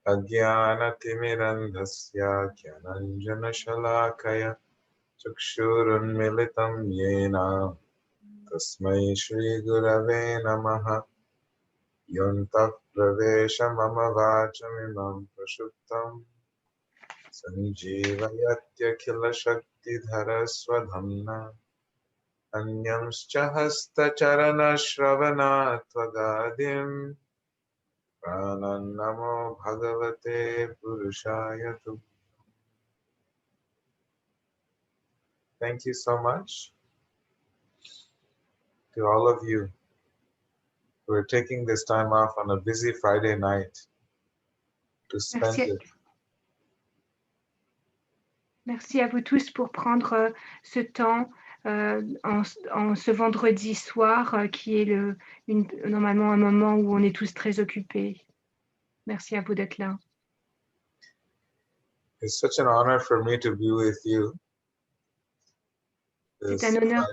अज्ञानतिमिरन्धस्य ज्ञानाञ्जनशलाकया चक्षुरुन्मिलितं येन तस्मै श्रीगुरवे नमः। योऽन्तः प्रवेश मम वाचमिमं प्रक्षुब्धं सञ्जीवयत्यखिलशक्तिधरस्वधाम्ना अन्यंश्च हस्तचरणश्रवणात्वगादीन् प्राणान्नमो भगवते पुरुषाय तुभ्यम्। Thank you so much to all of you who are taking this time off on a busy Friday night to spend it. Merci à vous tous pour prendre ce temps en ce vendredi soir qui est normalement un moment où on est tous très occupés. Merci à vous d'être là. It's such an honor for me to be with you. C'est un honneur.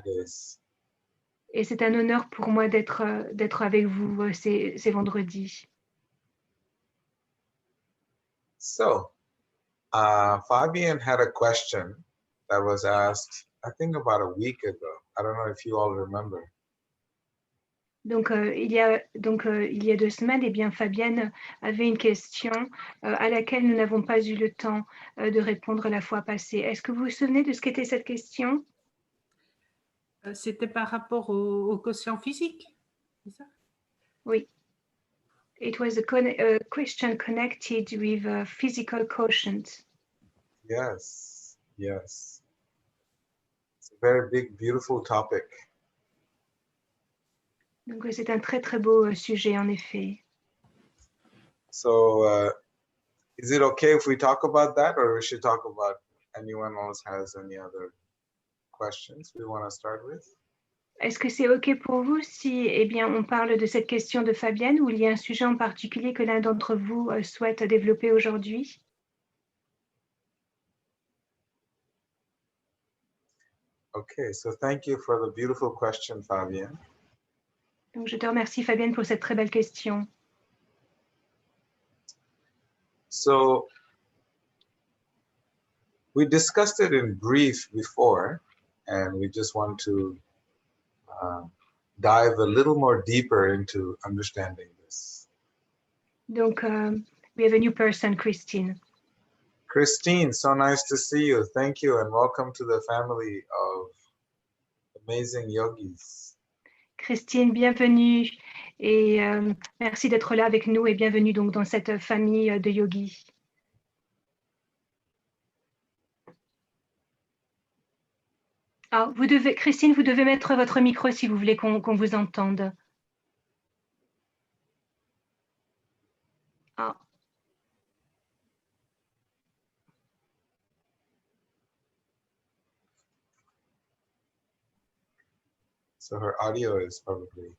Et c'est un honneur pour moi d'être avec vous ces vendredis. So, Fabian had a question that was asked, I think about a week ago. I don't know if you all remember. Donc, il y a 2 semaines, eh bien, Fabienne avait une question à laquelle nous n'avons pas eu le temps de répondre la fois passée. Est-ce que vous vous souvenez de ce qu'était cette question? C'était par rapport au quotient physique, c'est ça? Oui. It was a question connected with a physical quotient. Yes, yes. It's a very big, beautiful topic. Donc, c'est un très, très beau sujet, en effet. So, is it okay if we talk about that, or we should talk about anyone else has any other questions we want to start with? Est-ce que c'est OK pour vous si on parle de cette question de Fabienne ou il y a un sujet en particulier que l'un d'entre vous souhaite développer aujourd'hui? Okay, so thank you for the beautiful question, Fabienne. Donc, je te remercie, Fabienne, pour cette très belle question. So, we discussed it in brief before, and we just want to dive a little more deeper into understanding this. Donc, we have a new person, Christine. Christine, so nice to see you. Thank you, and welcome to the family of amazing yogis. Christine, bienvenue et merci d'être là avec nous et bienvenue donc dans cette famille de yogis. Ah, Christine, vous devez mettre votre micro si vous voulez qu'on vous entende. Ah. So her audio is probably...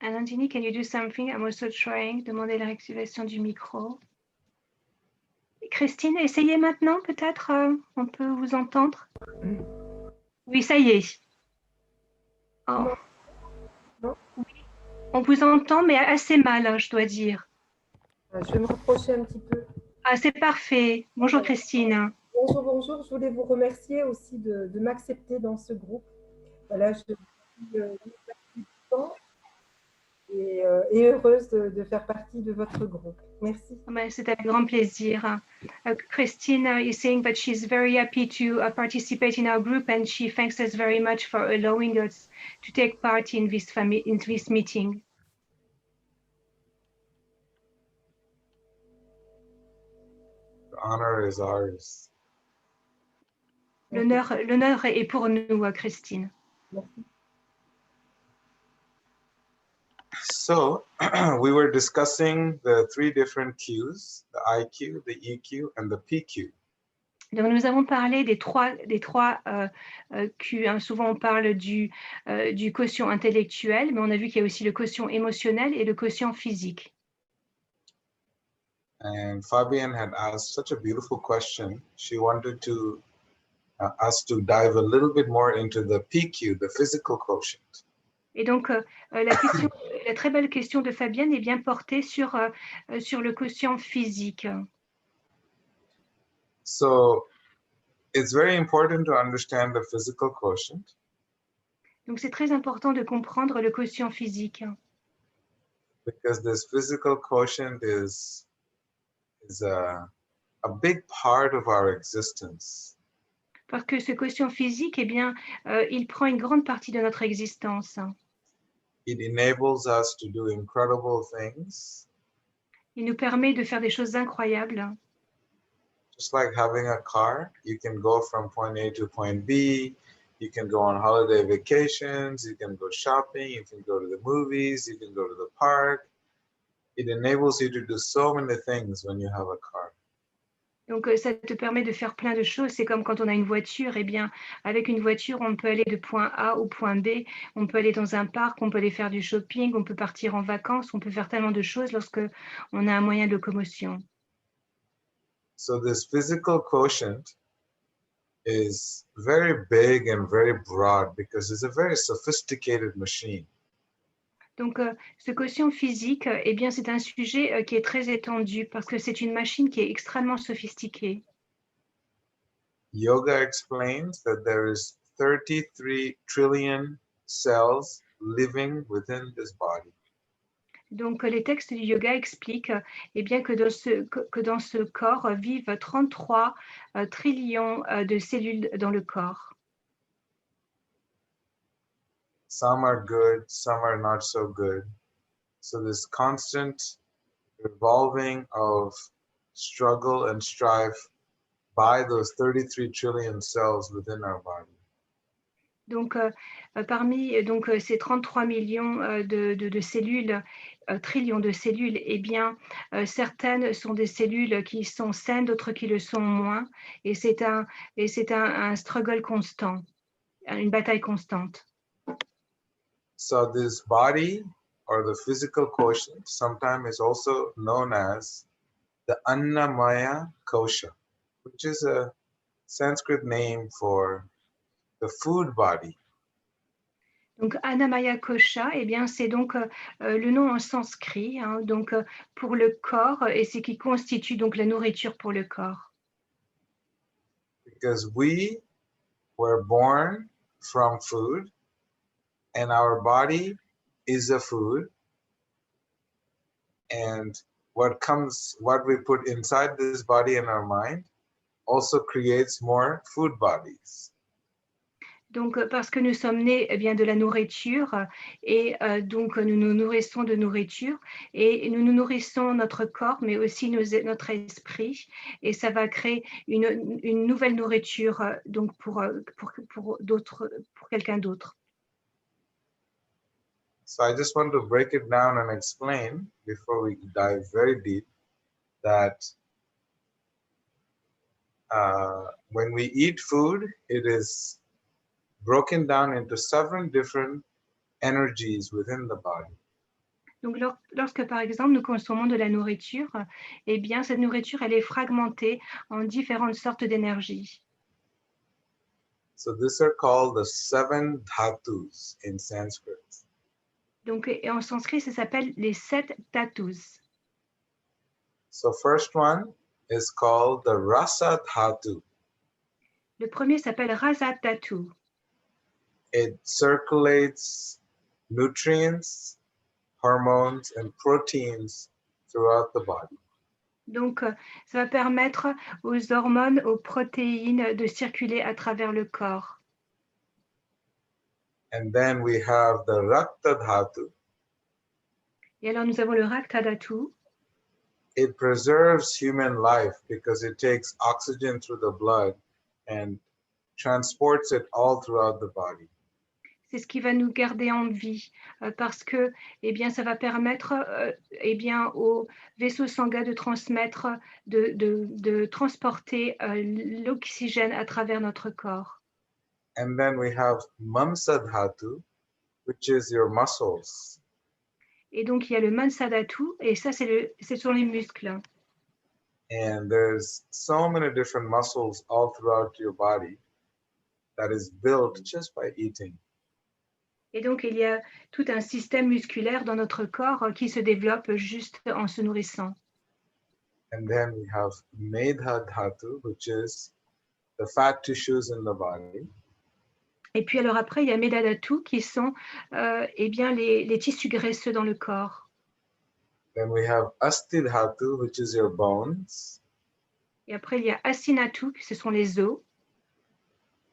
Anandini, can you do something? I'm also trying. Demander la réactivation du micro. Christine, essayez maintenant peut-être. On peut vous entendre. Oui, ça y est. Oh. Non. Oui, on vous entend, mais assez mal, hein, je dois dire. Je vais me rapprocher un petit peu. Ah, c'est parfait. Bonjour Christine. Bonjour, bonjour. Je voulais vous remercier aussi de m'accepter dans ce groupe. Voilà, je suis et heureuse de faire partie de votre groupe. Merci. C'est avec grand plaisir. Christine is saying that she's very happy to participate in our group and she thanks us very much for allowing us to take part in this meeting. The honor is ours. L'honneur est pour nous, Christine. Merci. So, we were discussing the 3 different Qs, the IQ, the EQ, and the PQ. Donc, nous avons parlé des trois Q. Hein. Souvent, on parle du quotient intellectuel, mais on a vu qu'il y a aussi le quotient émotionnel et le quotient physique. And Fabienne had asked such a beautiful question. She wanted to us to dive a little bit more into the PQ, the physical quotient. Et donc, la très belle question de Fabienne est bien portée sur le quotient physique. So it's very important to understand the physical quotient Donc, c'est très important de comprendre le quotient physique. because this physical quotient is a big part of our existence. Parce que ce quotient physique, eh bien, il prend une grande partie de notre existence. It enables us to do incredible things, Il nous permet de faire des choses incroyables. just like having a car. You can go from point A to point B. You can go on holiday vacations. You can go shopping. You can go to the movies. You can go to the park. It enables you to do so many things when you have a car. Donc, ça te permet de faire plein de choses. C'est comme quand on a une voiture. Eh bien, avec une voiture, on peut aller de point A au point B. On peut aller dans un parc, on peut aller faire du shopping, on peut partir en vacances. On peut faire tellement de choses lorsque on a un moyen de locomotion. So this physical quotient is very big and very broad because it's a very sophisticated machine. Donc, ce quotient physique, eh bien, c'est un sujet qui est très étendu parce que c'est une machine qui est extrêmement sophistiquée. Yoga explains that there is 33 trillion cells living within this body. Donc, les textes du yoga expliquent eh bien, que dans ce corps vivent 33 trillions de cellules dans le corps. Some are good, some are not so good. So this constant revolving of struggle and strife by those 33 trillion cells within our body. Donc, parmi ces 33 millions de cellules, trillions de cellules, eh bien, certaines sont des cellules qui sont saines, d'autres qui le sont moins. Et c'est un struggle constant, une bataille constante. So this body or the physical quotient sometimes is also known as the Annamaya Kosha, which is a Sanskrit name for the food body. Donc, Annamaya Kosha, eh bien, c'est donc le nom en sanskrit, hein, donc pour le corps, et c'est qui constitue donc la nourriture pour le corps. Because we were born from food and our body is a food, and what we put inside this body and our mind also creates more food bodies. Donc, parce que nous sommes nés eh bien, de la nourriture et donc nous nous nourrissons de nourriture et nous nous nourrissons notre corps, mais aussi notre esprit, et ça va créer une nouvelle nourriture donc pour quelqu'un d'autre. So I just want to break it down and explain before we dive very deep that when we eat food, it is broken down into 7 different energies within the body. Donc, lorsque, par exemple, nous consommons de la nourriture, eh bien, cette nourriture, elle est fragmentée en différentes sortes d'énergie. So these are called the 7 dhatus in Sanskrit. Donc, et en sanskrit, ça s'appelle les 7 dhatus. So first one is called the rasa dhatu. Le premier s'appelle rasa dhatu. It circulates nutrients, hormones, and proteins throughout the body. Donc, ça va permettre aux hormones, aux protéines de circuler à travers le corps. And then we have the rakta dhatu. Et alors, nous avons le rakta dhatu. It preserves human life because it takes oxygen through the blood and transports it all throughout the body. C'est ce qui va nous garder en vie parce que eh bien, ça va permettre eh bien, aux vaisseaux sanguins de transmettre, de transporter l'oxygène à travers notre corps. And then we have mamsa dhatu, which is your muscles. Et donc, il y a le mansa dhatu, et ça, ce sont les muscles. And there's so many different muscles all throughout your body that is built just by eating. Et donc, il y a tout un système musculaire dans notre corps qui se développe juste en se nourrissant. And then we have Medha Dhatu, which is the fat tissues in the body. Et puis alors après, il y a Medadatu qui sont eh bien, les tissus graisseux dans le corps. Then we have Asti Dhatu, which is your bones. Et après, il y a Asinatu, ce sont les os.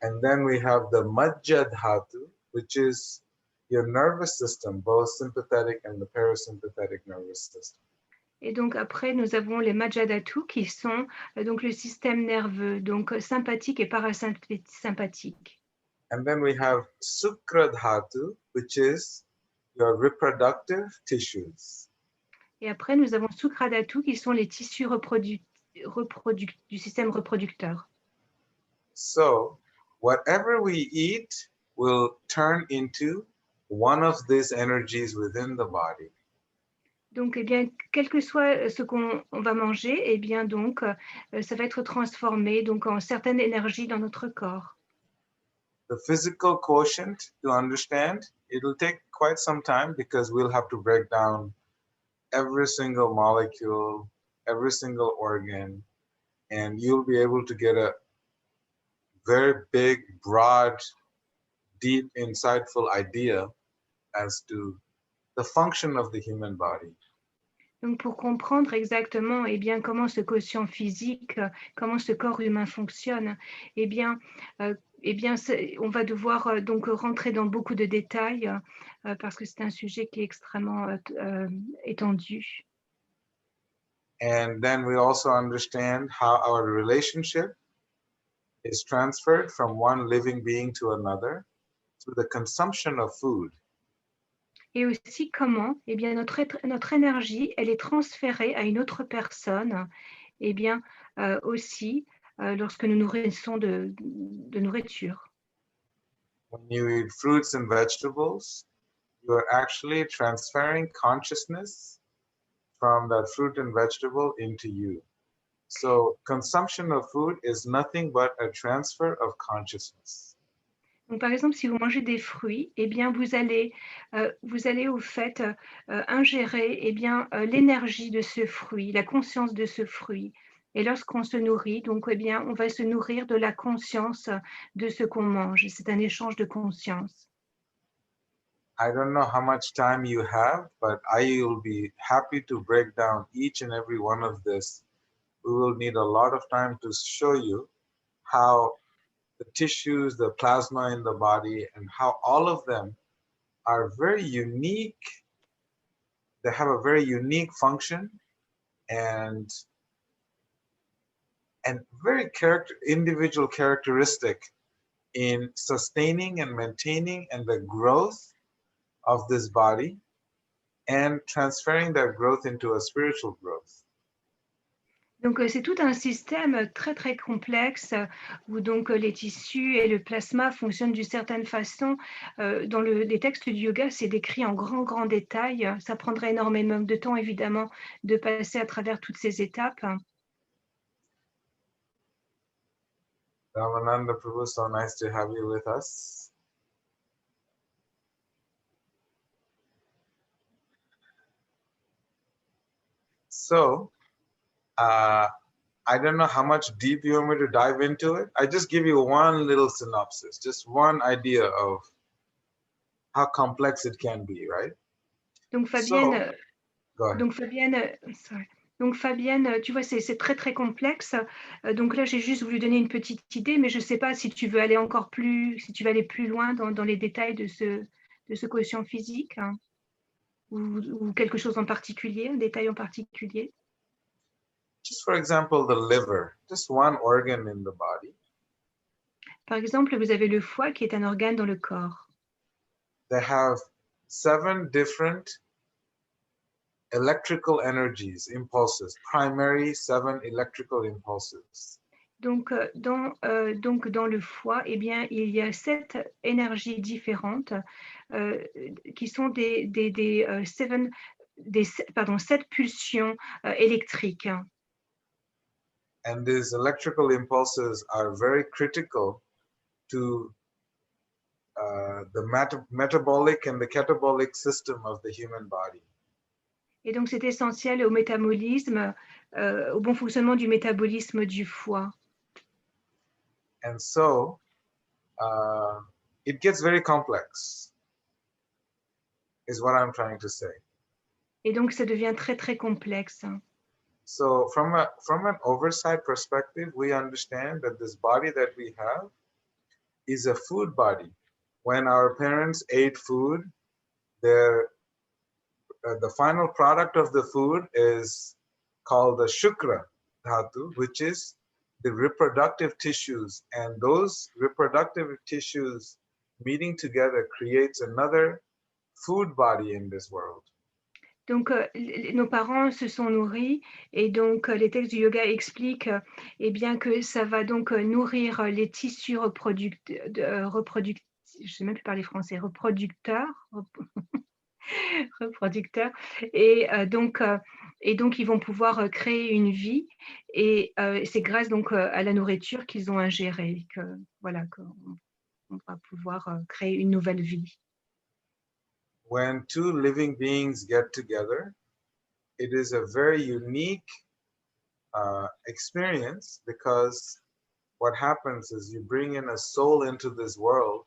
And then we have the Majja Dhatu, which is your nervous system, both sympathetic and the parasympathetic nervous system. Et donc après, nous avons les Majjadatu qui sont donc le système nerveux, donc sympathique et parasympathique. And then we have Sukra Dhatu, which is your reproductive tissues. Et après, nous avons Sukradatu qui sont les tissus du système reproducteur. So whatever we eat will turn into one of these energies within the body. Donc, eh bien, quel que soit ce qu'on va manger, eh bien, donc, ça va être transformé donc, en certaines énergies dans notre corps. The physical quotient, to understand, it'll take quite some time because we'll have to break down every single molecule, every single organ, and you'll be able to get a very big, broad, deep, insightful idea as to the function of the human body. Donc, pour comprendre exactement eh bien, comment ce quotient physique, comment ce corps humain fonctionne, eh bien, on va devoir donc rentrer dans beaucoup de détails parce que c'est un sujet qui est extrêmement étendu. And then we also understand how our relationship is transferred from one living being to another through the consumption of food. Et aussi comment eh bien, notre énergie, elle est transférée à une autre personne, eh bien, aussi lorsque nous nourrissons de nourriture. When you eat fruits and vegetables, you are actually transferring consciousness from that fruit and vegetable into you. So consumption of food is nothing but a transfer of consciousness. Donc, par exemple, si vous mangez des fruits, eh bien, vous allez au fait ingérer eh bien, l'énergie de ce fruit, la conscience de ce fruit. Et lorsqu'on se nourrit, donc, eh bien, on va se nourrir de la conscience de ce qu'on mange. C'est un échange de conscience. I don't know how much time you have, but I will be happy to break down each and every one of this. We will need a lot of time to show you how the tissues, the plasma in the body, and how all of them are very unique. They have a very unique function and very individual characteristic in sustaining and maintaining and the growth of this body and transferring that growth into a spiritual growth. Donc, c'est tout un système très, très complexe où donc les tissus et le plasma fonctionnent d'une certaine façon. Dans les textes du yoga, c'est décrit en grand détail. Ça prendrait énormément de temps, évidemment, de passer à travers toutes ces étapes. Ramananda Prabhu, so nice to have you with us. So, I don't know how much deep you want me to dive into it. I just give you one little synopsis, just one idea of how complex it can be, right? Donc Fabienne, Go ahead. donc Fabienne, tu vois, c'est très très complexe. Donc là, j'ai juste voulu donner une petite idée, mais je ne sais pas si tu veux aller encore plus, si tu veux aller plus loin dans les détails de ce quotient physique, hein, ou quelque chose en particulier, un détail en particulier. Just for example, the liver, just one organ in the body. Par exemple, vous avez le foie qui est un organe dans le corps. They have 7 different electrical energies, impulses, primary 7 electrical impulses. Donc, dans le foie, eh bien, il y a 7 énergies différentes qui sont 7 pulsions électriques. And these electrical impulses are very critical to the metabolic and the catabolic system of the human body. Et donc, c'est essentiel au métabolisme, au bon fonctionnement du métabolisme du foie. And so it gets very complex, is what I'm trying to say. Et donc, ça devient très, très complexe. So from an oversight perspective, we understand that this body that we have is a food body. When our parents ate food, the final product of the food is called the shukra dhatu, which is the reproductive tissues. And those reproductive tissues meeting together creates another food body in this world. Donc, nos parents se sont nourris et donc les textes du yoga expliquent eh bien, que ça va donc nourrir les tissus je sais même plus parler français, reproducteurs. Et donc ils vont pouvoir créer une vie et c'est grâce donc à la nourriture qu'ils ont ingérée que voilà qu'on va pouvoir créer une nouvelle vie. When two living beings get together, it is a very unique experience, because what happens is you bring in a soul into this world,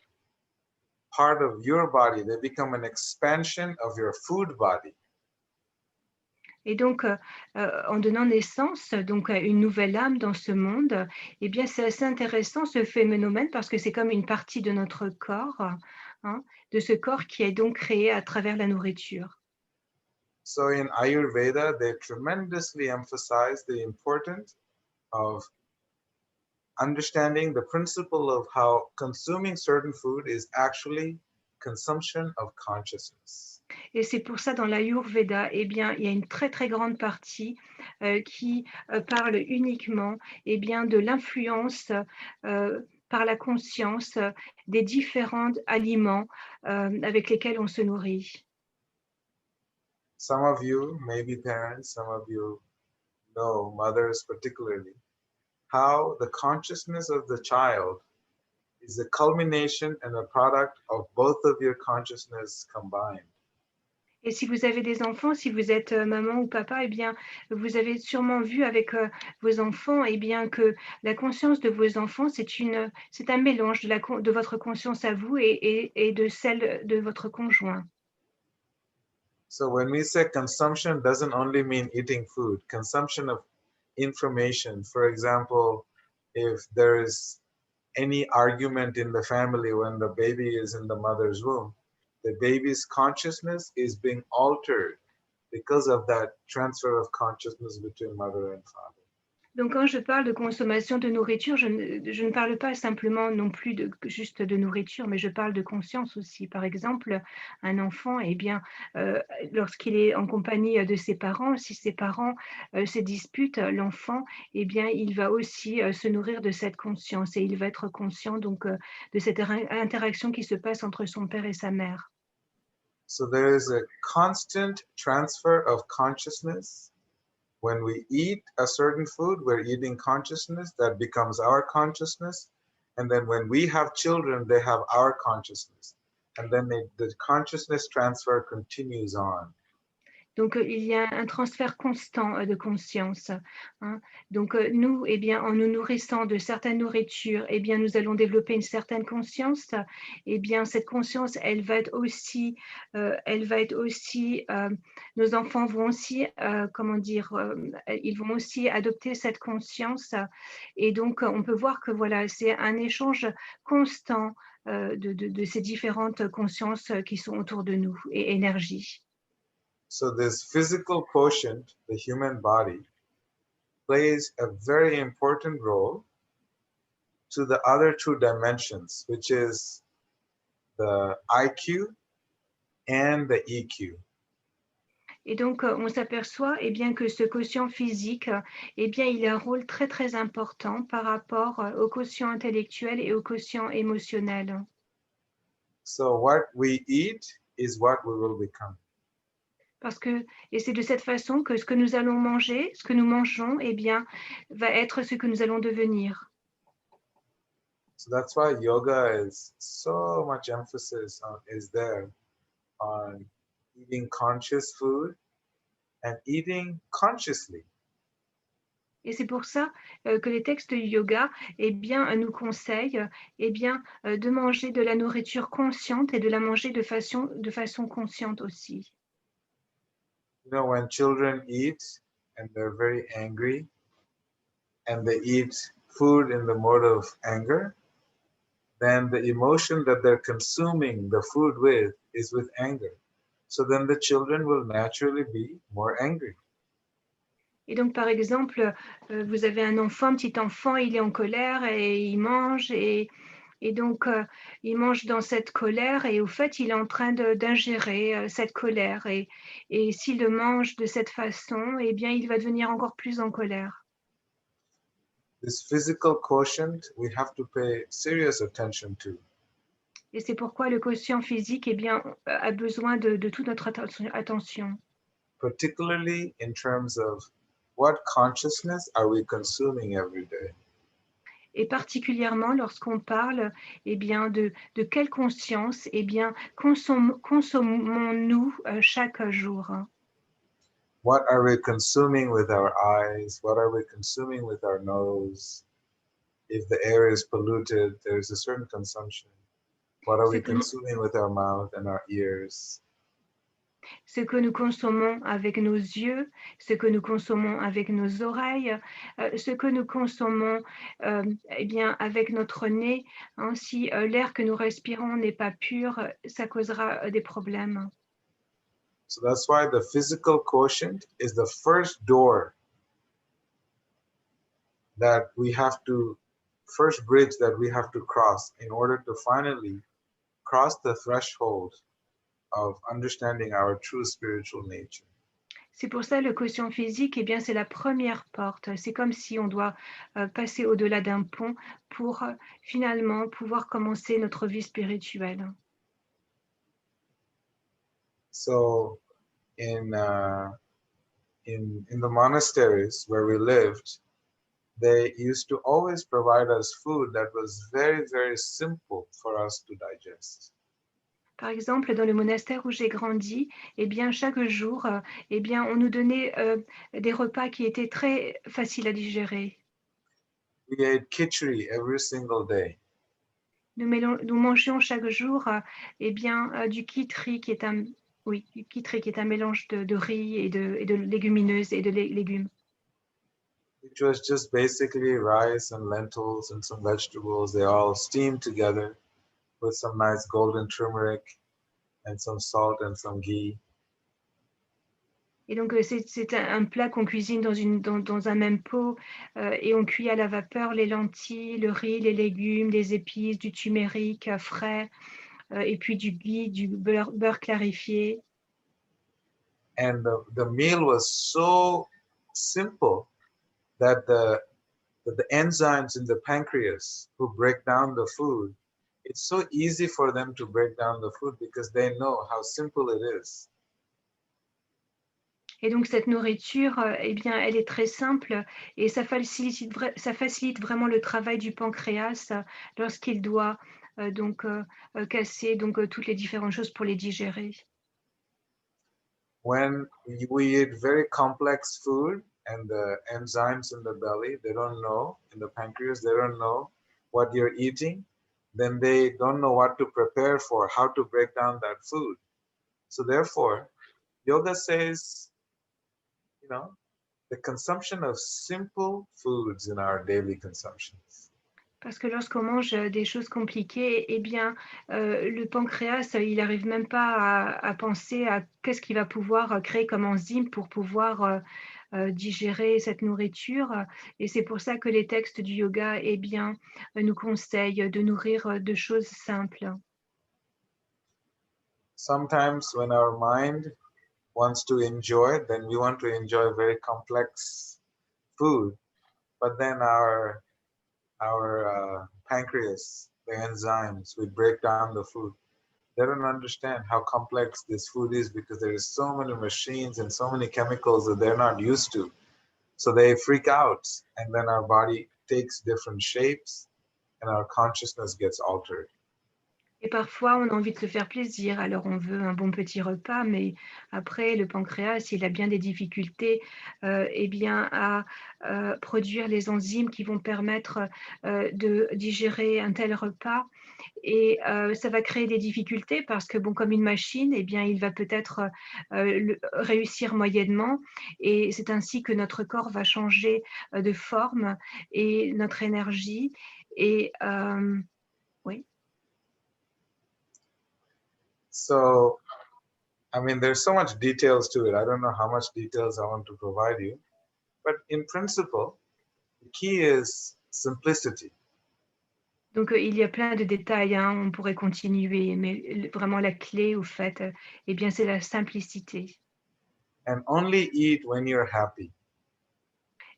part of your body, they become an expansion of your food body. Et donc, en donnant naissance donc, à une nouvelle âme dans ce monde, eh bien, c'est assez intéressant ce phénomène parce que c'est comme une partie de notre corps, hein, de ce corps qui est donc créé à travers la nourriture. So in Ayurveda, they tremendously emphasize the importance of understanding the principle of how consuming certain food is actually consumption of consciousness. Et c'est pour ça, dans l'Ayurveda, eh bien, il y a une très, très grande partie qui parle uniquement eh bien, de l'influence par la conscience des différents aliments avec lesquels on se nourrit. Some of you may be parents, some of you know, mothers particularly, how the consciousness of the child is the culmination and a product of both of your consciousness combined. Et si vous avez des enfants, si vous êtes maman ou papa, eh bien, vous avez sûrement vu avec vos enfants eh bien, que la conscience de vos enfants, c'est un mélange de votre conscience à vous et de celle de votre conjoint. So when we say consumption, doesn't only mean eating food, consumption of information. For example, if there is any argument in the family when the baby is in the mother's womb, the baby's consciousness is being altered because of that transfer of consciousness between mother and father. Donc, quand je parle de consommation de nourriture, je ne parle pas simplement non plus juste de nourriture, mais je parle de conscience aussi. Par exemple, un enfant, eh bien, lorsqu'il est en compagnie de ses parents, si ses parents se disputent, l'enfant, eh bien, il va aussi se nourrir de cette conscience et il va être conscient donc de cette interaction qui se passe entre son père et sa mère. So there is a constant transfer of consciousness. When we eat a certain food, we're eating consciousness that becomes our consciousness. And then when we have children, they have our consciousness. And then the consciousness transfer continues on. Donc, il y a un transfert constant de conscience. Hein. Donc, nous, eh bien, en nous nourrissant de certaines nourritures, eh bien, nous allons développer une certaine conscience. Eh bien, cette conscience, elle va être aussi, nos enfants vont aussi, ils vont aussi adopter cette conscience. Et donc, on peut voir que voilà, c'est un échange constant de ces différentes consciences qui sont autour de nous et énergie. So this physical quotient, the human body, plays a very important role to the other two dimensions, which is the IQ and the EQ. Et donc, on s'aperçoit eh bien, que ce quotient physique, eh bien, il a un rôle très, très important par rapport au quotient intellectuel et au quotient émotionnel. So what we eat is what we will become. Et c'est de cette façon que ce que nous allons manger, ce que nous mangeons, eh bien, va être ce que nous allons devenir. So that's why yoga is so much emphasis is there on eating conscious food and eating consciously. Et c'est pour ça que les textes du yoga, eh bien, nous conseillent, eh bien, de manger de la nourriture consciente et de la manger de façon consciente aussi. You know, when children eat and they're very angry and they eat food in the mode of anger, then the emotion that they're consuming the food with is with anger. So then the children will naturally be more angry. Et donc, par exemple, vous avez un petit enfant, il est en colère et il mange et donc il mange dans cette colère et au fait, il est en train d'ingérer cette colère et s'il le mange de cette façon, eh bien, il va devenir encore plus en colère. This physical quotient we have to pay serious attention to. Et c'est pourquoi le quotient physique, eh bien, a besoin de toute notre attention. Particularly in terms of what consciousness are we consuming every day? Et particulièrement lorsqu'on parle eh bien, de quelle conscience eh bien, consommons-nous chaque jour. What are we consuming with our eyes? What are we consuming with our nose? If the air is polluted, there's a certain consumption. What are we consuming with our mouth and our ears? Ce que nous consommons avec nos yeux, ce que nous consommons avec nos oreilles, ce que nous consommons eh bien, avec notre nez. Hein, si l'air que nous respirons n'est pas pur, ça causera des problèmes. So that's why the physical quotient is the first door that we have to, first bridge that we have to cross in order to finally cross the threshold of understanding our true spiritual nature. C'est pour ça le quotient physique, eh bien, c'est la première porte. C'est comme si on doit passer au-delà d'un pont pour finalement pouvoir commencer notre vie spirituelle. So in the monasteries where we lived, they used to always provide us food that was very, very simple for us to digest. Par exemple, dans le monastère où j'ai grandi, eh bien, chaque jour, eh bien, on nous donnait des repas qui étaient très faciles à digérer. We ate khichdi every single day. Nous mangions chaque jour eh bien, du kitri qui est un mélange de riz et de légumineuses et de légumes. Which was just basically rice and lentils and some vegetables. They all steamed together with some nice golden turmeric and some salt and some ghee. Et donc, c'est un plat qu'on cuisine dans un même pot et on cuit à la vapeur les lentilles, le riz, les légumes, les épices, du turmeric frais et puis du ghee, du beurre clarifié. And the meal was so simple that the enzymes in the pancreas who break down the food, it's so easy for them to break down the food because they know how simple it is. Et donc, cette nourriture, eh bien, elle est très simple et ça facilite vraiment le travail du pancréas lorsqu'il doit casser toutes les différentes choses pour les digérer. When we eat very complex food and the enzymes in the belly, they don't know, in the pancreas, they don't know what you're eating, then they don't know what to prepare for, how to break down that food. So therefore, yoga says, you know, the consumption of simple foods in our daily consumptions. Parce que lorsqu'on mange des choses compliquées, eh bien, le pancréas, il n'arrive même pas à penser à qu'est-ce qu'il va pouvoir créer comme enzyme pour pouvoir digérer cette nourriture. Et c'est pour ça que les textes du yoga, eh bien, nous conseillent de nourrir de choses simples. Sometimes when our mind wants to enjoy, then we want to enjoy very complex food, but then our pancreas, the enzymes, we break down the food. They don't understand how complex this food is because there is so many machines and so many chemicals that they're not used to. So they freak out, and then our body takes different shapes and our consciousness gets altered. Et parfois, on a envie de se faire plaisir, alors on veut un bon petit repas, mais après, le pancréas, il a bien des difficultés eh bien, à produire les enzymes qui vont permettre de digérer un tel repas. Et ça va créer des difficultés parce que, bon, comme une machine, eh bien, il va peut-être réussir moyennement. Et c'est ainsi que notre corps va changer de forme et notre énergie. Et oui. So, I mean, there's so much details to it. I don't know how much details I want to provide you. But in principle, the key is simplicity. Donc, il y a plein de détails, hein, on pourrait continuer, mais vraiment la clé, au fait, eh bien, c'est la simplicité. And only eat when you're happy.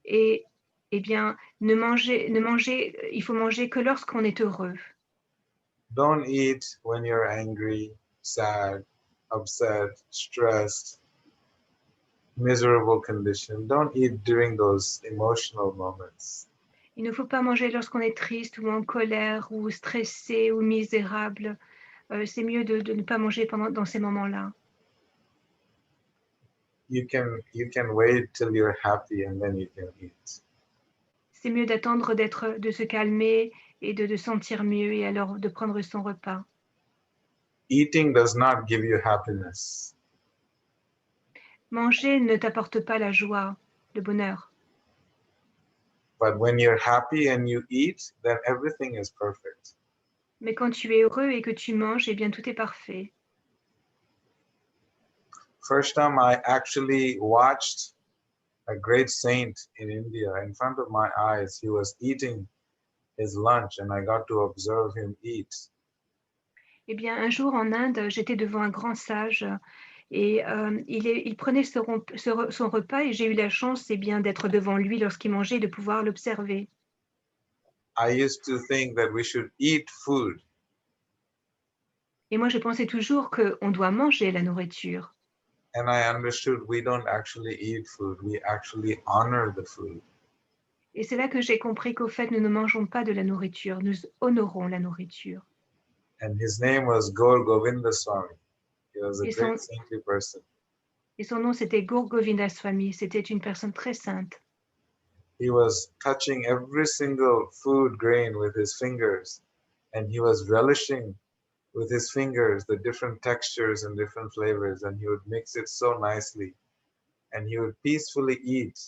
Et eh bien, il faut manger que lorsqu'on est heureux. Don't eat when you're angry, sad, upset, stressed, miserable condition. Don't eat during those emotional moments. Il ne faut pas manger lorsqu'on est triste ou en colère ou stressé ou misérable. C'est mieux de ne pas manger dans ces moments-là. You can wait till you're happy and then you can eat. C'est mieux d'attendre de se calmer et de sentir mieux et alors de prendre son repas. Eating does not give you happiness. Manger ne t'apporte pas la joie, le bonheur. But when you're happy and you eat, then everything is perfect. Mais quand tu es heureux et que tu manges, eh bien tout est parfait. First time I actually watched a great saint in India in front of my eyes. He was eating his lunch and I got to observe him eat. Eh bien, un jour en Inde, j'étais devant un grand sage et il prenait son repas et j'ai eu la chance eh bien, d'être devant lui lorsqu'il mangeait et de pouvoir l'observer. I used to think that we should eat food, Et moi, je pensais toujours qu'on doit manger la nourriture. and I understood we don't actually eat food, we actually honor the food. Et c'est là que j'ai compris qu'au fait, nous ne mangeons pas de la nourriture, nous honorons la nourriture. And his name was Gaur Govinda Swami. He was a Et great saintly person. son nom, c'était Gaur Govinda Swami. C'était une personne très sainte. He was touching every single food grain with his fingers, and he was relishing with his fingers the different textures and different flavors, and he would mix it so nicely, and he would peacefully eat,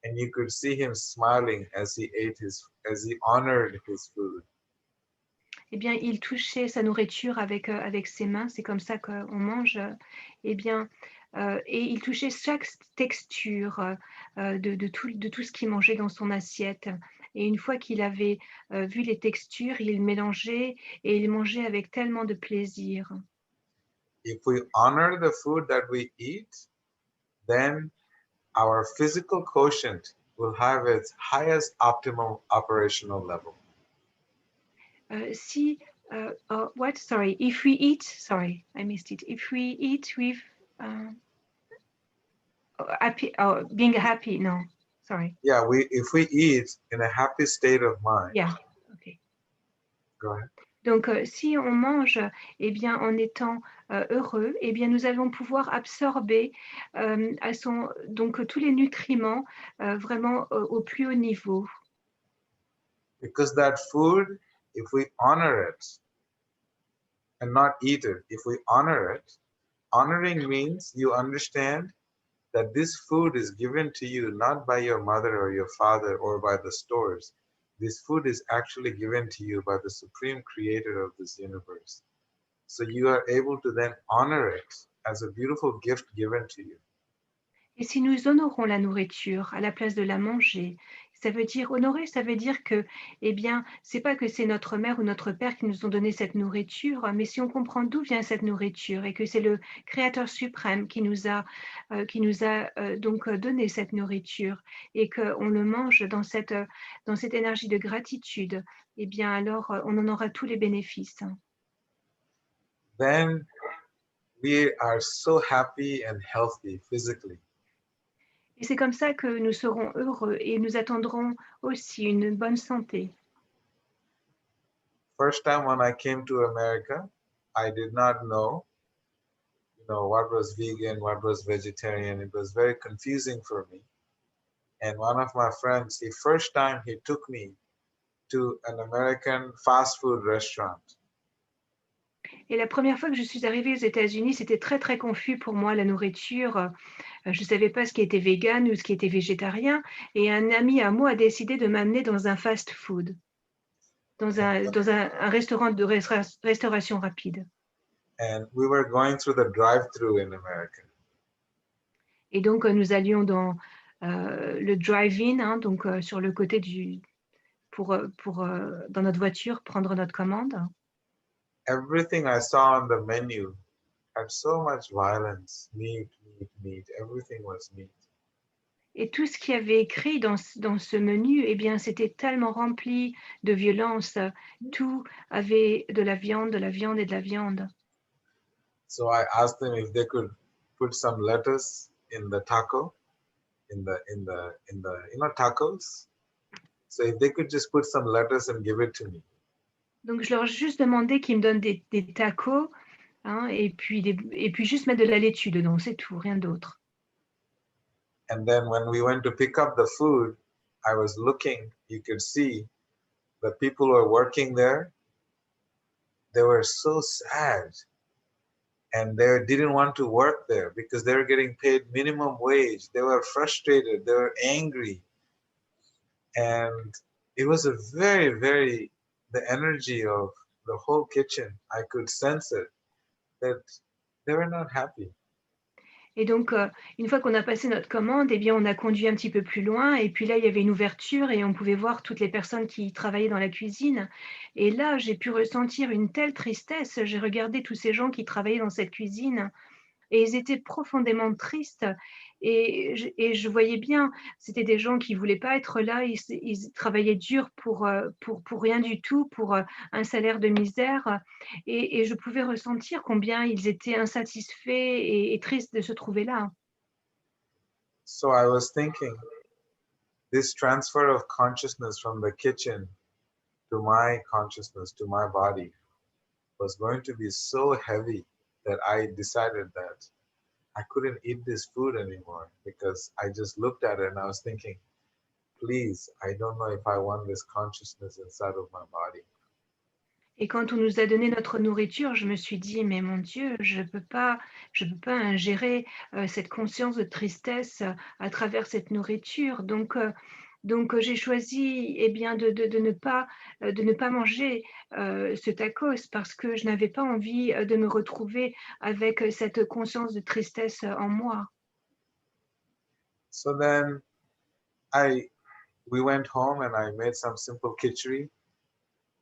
and you could see him smiling as he honored his food. Eh bien, il touchait sa nourriture avec ses mains, c'est comme ça qu'on mange. Eh bien, et il touchait chaque texture de tout ce qu'il mangeait dans son assiette. Et une fois qu'il avait vu les textures, il mélangeait et il mangeait avec tellement de plaisir. If we honor the food that we eat, then our physical quotient will have its highest optimal operational level. If we eat, sorry, I missed it. If we eat with being happy, no, sorry. Yeah, if we eat in a happy state of mind. Yeah, okay. Go ahead. Donc, si on mange eh bien, en étant heureux, eh bien, nous allons pouvoir absorber donc, tous les nutriments vraiment au plus haut niveau. Because that food, if we honor it and not eat it, if we honor it, honoring means you understand that this food is given to you not by your mother or your father or by the stores. This food is actually given to you by the supreme creator of this universe. So you are able to then honor it as a beautiful gift given to you. Et si nous honorons la nourriture à la place de la manger, ça veut dire honorer, ça veut dire que, eh bien, c'est pas que c'est notre mère ou notre père qui nous ont donné cette nourriture, mais si on comprend d'où vient cette nourriture et que c'est le Créateur suprême qui nous a donc donné cette nourriture et qu'on le mange dans cette énergie de gratitude, eh bien alors on en aura tous les bénéfices. then we are so happy and healthy physically. Et c'est comme ça que nous serons heureux et nous attendrons aussi une bonne santé. First time when I came to America, I did not know, what was vegan, what was vegetarian. It was very confusing for me. And one of my friends, the first time he took me to an American fast food restaurant. Et la première fois que je suis arrivée aux États-Unis, c'était très très confus pour moi la nourriture. Je ne savais pas ce qui était vegan ou ce qui était végétarien. Et un ami à moi a décidé de m'amener dans un fast-food, dans un restaurant de restauration rapide. And we were going through the drive-through in America. Et donc nous allions dans le drive-in, hein, donc sur le côté dans notre voiture prendre notre commande. Everything I saw on the menu had so much violence, meat, everything was meat. Et tout ce qu'il y avait écrit dans ce menu, eh bien, c'était tellement rempli de violence. Tout avait de la viande et de la viande. So I asked them if they could put some lettuce in the taco, in the tacos. So if they could just put some lettuce and give it to me. Donc je leur ai juste demandé qu'ils me donnent des tacos, hein, et puis juste mettre de la laitue dedans, c'est tout, rien d'autre. And then when we went to pick up the food, I was looking, you could see the people who were working there, they were so sad. And they didn't want to work there because they were getting paid minimum wage. They were frustrated, they were angry. And it was a very, very, the energy of the whole kitchen, I could sense it, that they were not happy. Et donc, une fois qu'on a passé notre commande, eh bien, on a conduit un petit peu plus loin. Et puis là, il y avait une ouverture et on pouvait voir toutes les personnes qui travaillaient dans la cuisine. Et là, j'ai pu ressentir une telle tristesse. J'ai regardé tous ces gens qui travaillaient dans cette cuisine et ils étaient profondément tristes. Et je voyais bien, c'était des gens qui ne voulaient pas être là. Ils travaillaient dur pour rien du tout, pour un salaire de misère. Et je pouvais ressentir combien ils étaient insatisfaits et tristes de se trouver là. So I was thinking, this transfer of consciousness from the kitchen to my consciousness, to my body, was going to be so heavy that I decided that I couldn't eat this food anymore because I just looked at it and I was thinking, please, I don't know if I want this consciousness inside of my body. Et quand on nous a donné notre nourriture, je me suis dit, mais mon Dieu, je peux pas ingérer cette conscience de tristesse à travers cette nourriture. Donc j'ai choisi, eh bien, de ne pas manger ce tacos parce que je n'avais pas envie de me retrouver avec cette conscience de tristesse en moi. So then we went home and I made some simple khichdi.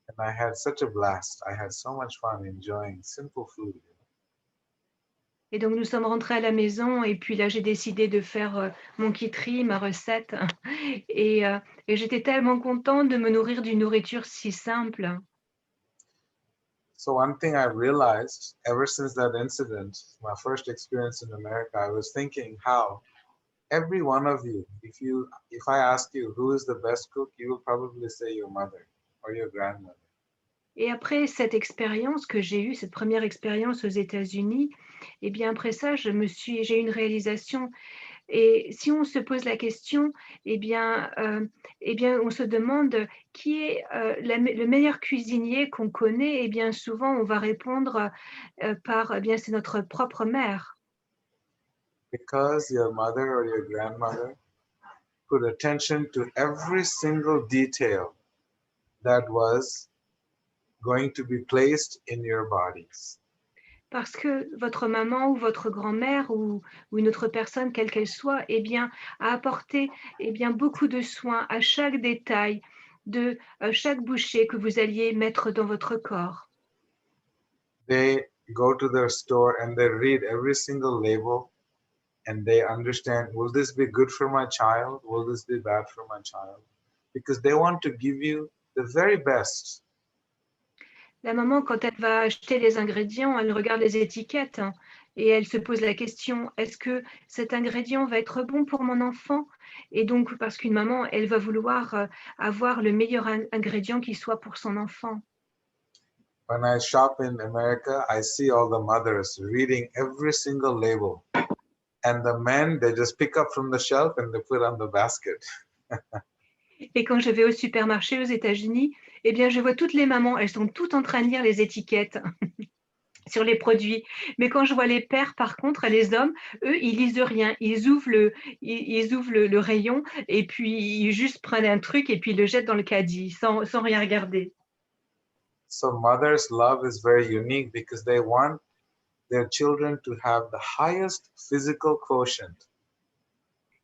And I had such a blast. I had so much fun enjoying simple food. Et donc, nous sommes rentrés à la maison et puis là, j'ai décidé de faire mon kitri, ma recette. Et j'étais tellement contente de me nourrir d'une nourriture si simple. So one thing I realized ever since that incident, my first experience in America, I was thinking how every one of you, if I ask you who is the best cook, you will probably say your mother or your grandmother. Et après cette expérience que j'ai eue, cette première expérience aux États-Unis, et bien après ça, j'ai eu une réalisation. Et si on se pose la question, eh bien, on se demande qui est le meilleur cuisinier qu'on connaît. Et bien souvent, on va répondre par, bien, c'est notre propre mère. Because your mother or your grandmother put attention to every single detail that was going to be placed in your bodies. Parce que votre maman ou votre grand-mère ou une autre personne, quelle qu'elle soit, eh bien, a apporté beaucoup de soins à chaque détail de chaque bouchée que vous alliez mettre dans votre corps. They go to their store and they read every single label and they understand, will this be good for my child? Will this be bad for my child? Because they want to give you the very best. La maman, quand elle va acheter les ingrédients, elle regarde les étiquettes et elle se pose la question, est-ce que cet ingrédient va être bon pour mon enfant? Et donc, parce qu'une maman, elle va vouloir avoir le meilleur ingrédient qui soit pour son enfant. When I shop in America, I see all the mothers reading every single label. And the men, they just pick up from the shelf and they put on the basket. Et quand je vais au supermarché aux États-Unis, eh bien, je vois toutes les mamans, elles sont toutes en train de lire les étiquettes sur les produits. Mais quand je vois les pères, par contre, les hommes, eux, ils lisent rien. Ils ouvrent le rayon et puis ils juste prennent un truc et puis ils le jettent dans le caddie sans rien regarder. So mother's love is very unique because they want their children to have the highest physical quotient.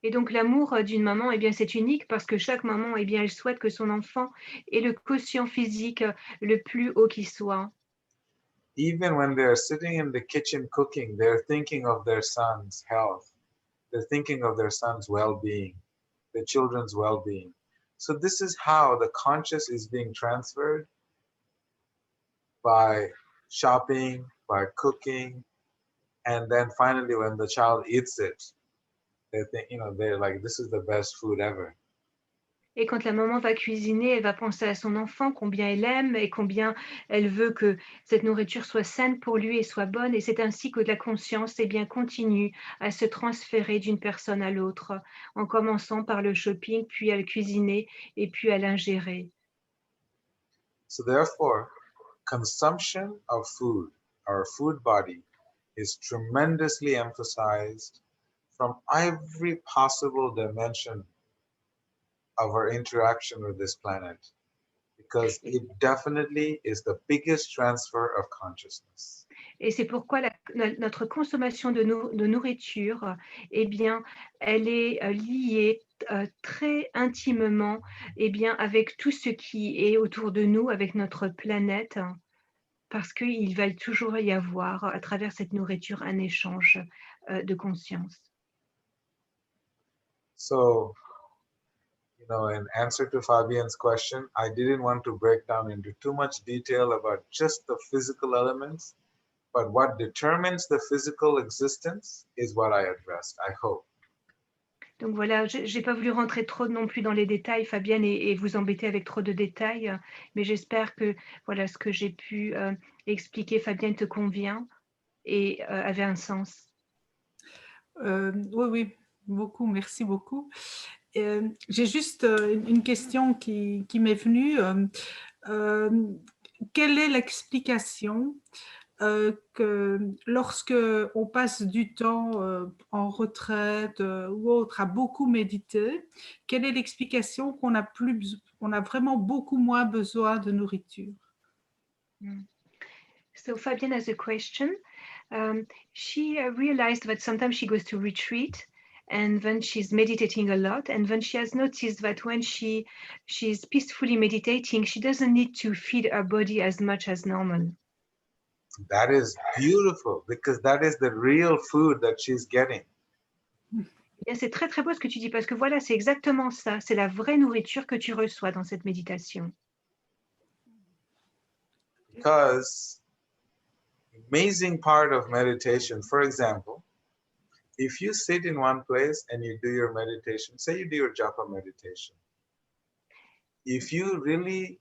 Et donc l'amour d'une maman, eh bien, c'est unique parce que chaque maman, eh bien, elle souhaite que son enfant ait le quotient physique le plus haut qui soit. Even when they're sitting in the kitchen cooking, they're thinking of their son's health. They're thinking of their son's well-being, their children's well-being. So this is how the conscious is being transferred by shopping, by cooking, and then finally when the child eats it, they think, they're like, this is the best food ever. Et quand la maman va cuisiner, elle va penser à son enfant, combien elle aime et combien elle veut que cette nourriture soit saine pour lui et soit bonne. Et c'est ainsi que la conscience, eh bien, continue à se transférer d'une personne à l'autre, en commençant par le shopping, puis à le cuisiner et puis à l'ingérer. So therefore, consumption of food, our food body, is tremendously emphasized from every possible dimension of our interaction with this planet, because it definitely is the biggest transfer of consciousness. Et c'est pourquoi notre consommation de nourriture, eh bien, elle est liée très intimement, eh bien, avec tout ce qui est autour de nous, avec notre planète, parce qu'il va toujours y avoir, à travers cette nourriture, un échange de conscience. So, in answer to Fabienne's question, I didn't want to break down into too much detail about just the physical elements, but what determines the physical existence is what I addressed, I hope. Donc voilà, je n'ai pas voulu rentrer trop non plus dans les détails, Fabienne, et vous embêter avec trop de détails, mais j'espère que voilà, ce que j'ai pu expliquer, Fabienne, te convient et avait un sens. Oui, beaucoup, merci beaucoup. J'ai juste une question qui m'est venue. Quelle est l'explication que lorsque on passe du temps en retraite ou autre à beaucoup méditer, quelle est l'explication qu'on a vraiment beaucoup moins besoin de nourriture? So Fabienne has a question. She realized that sometimes she goes to retreat and then she's meditating a lot, and then she has noticed that when she's peacefully meditating, she doesn't need to feed her body as much as normal. That is beautiful because that is the real food that she's getting. Bien, c'est très très beau ce que tu dis parce que voilà, c'est exactement ça, c'est la vraie nourriture que tu reçois dans cette méditation. Because amazing part of meditation, for example, if you sit in one place and you do your meditation, say you do your japa meditation, if you really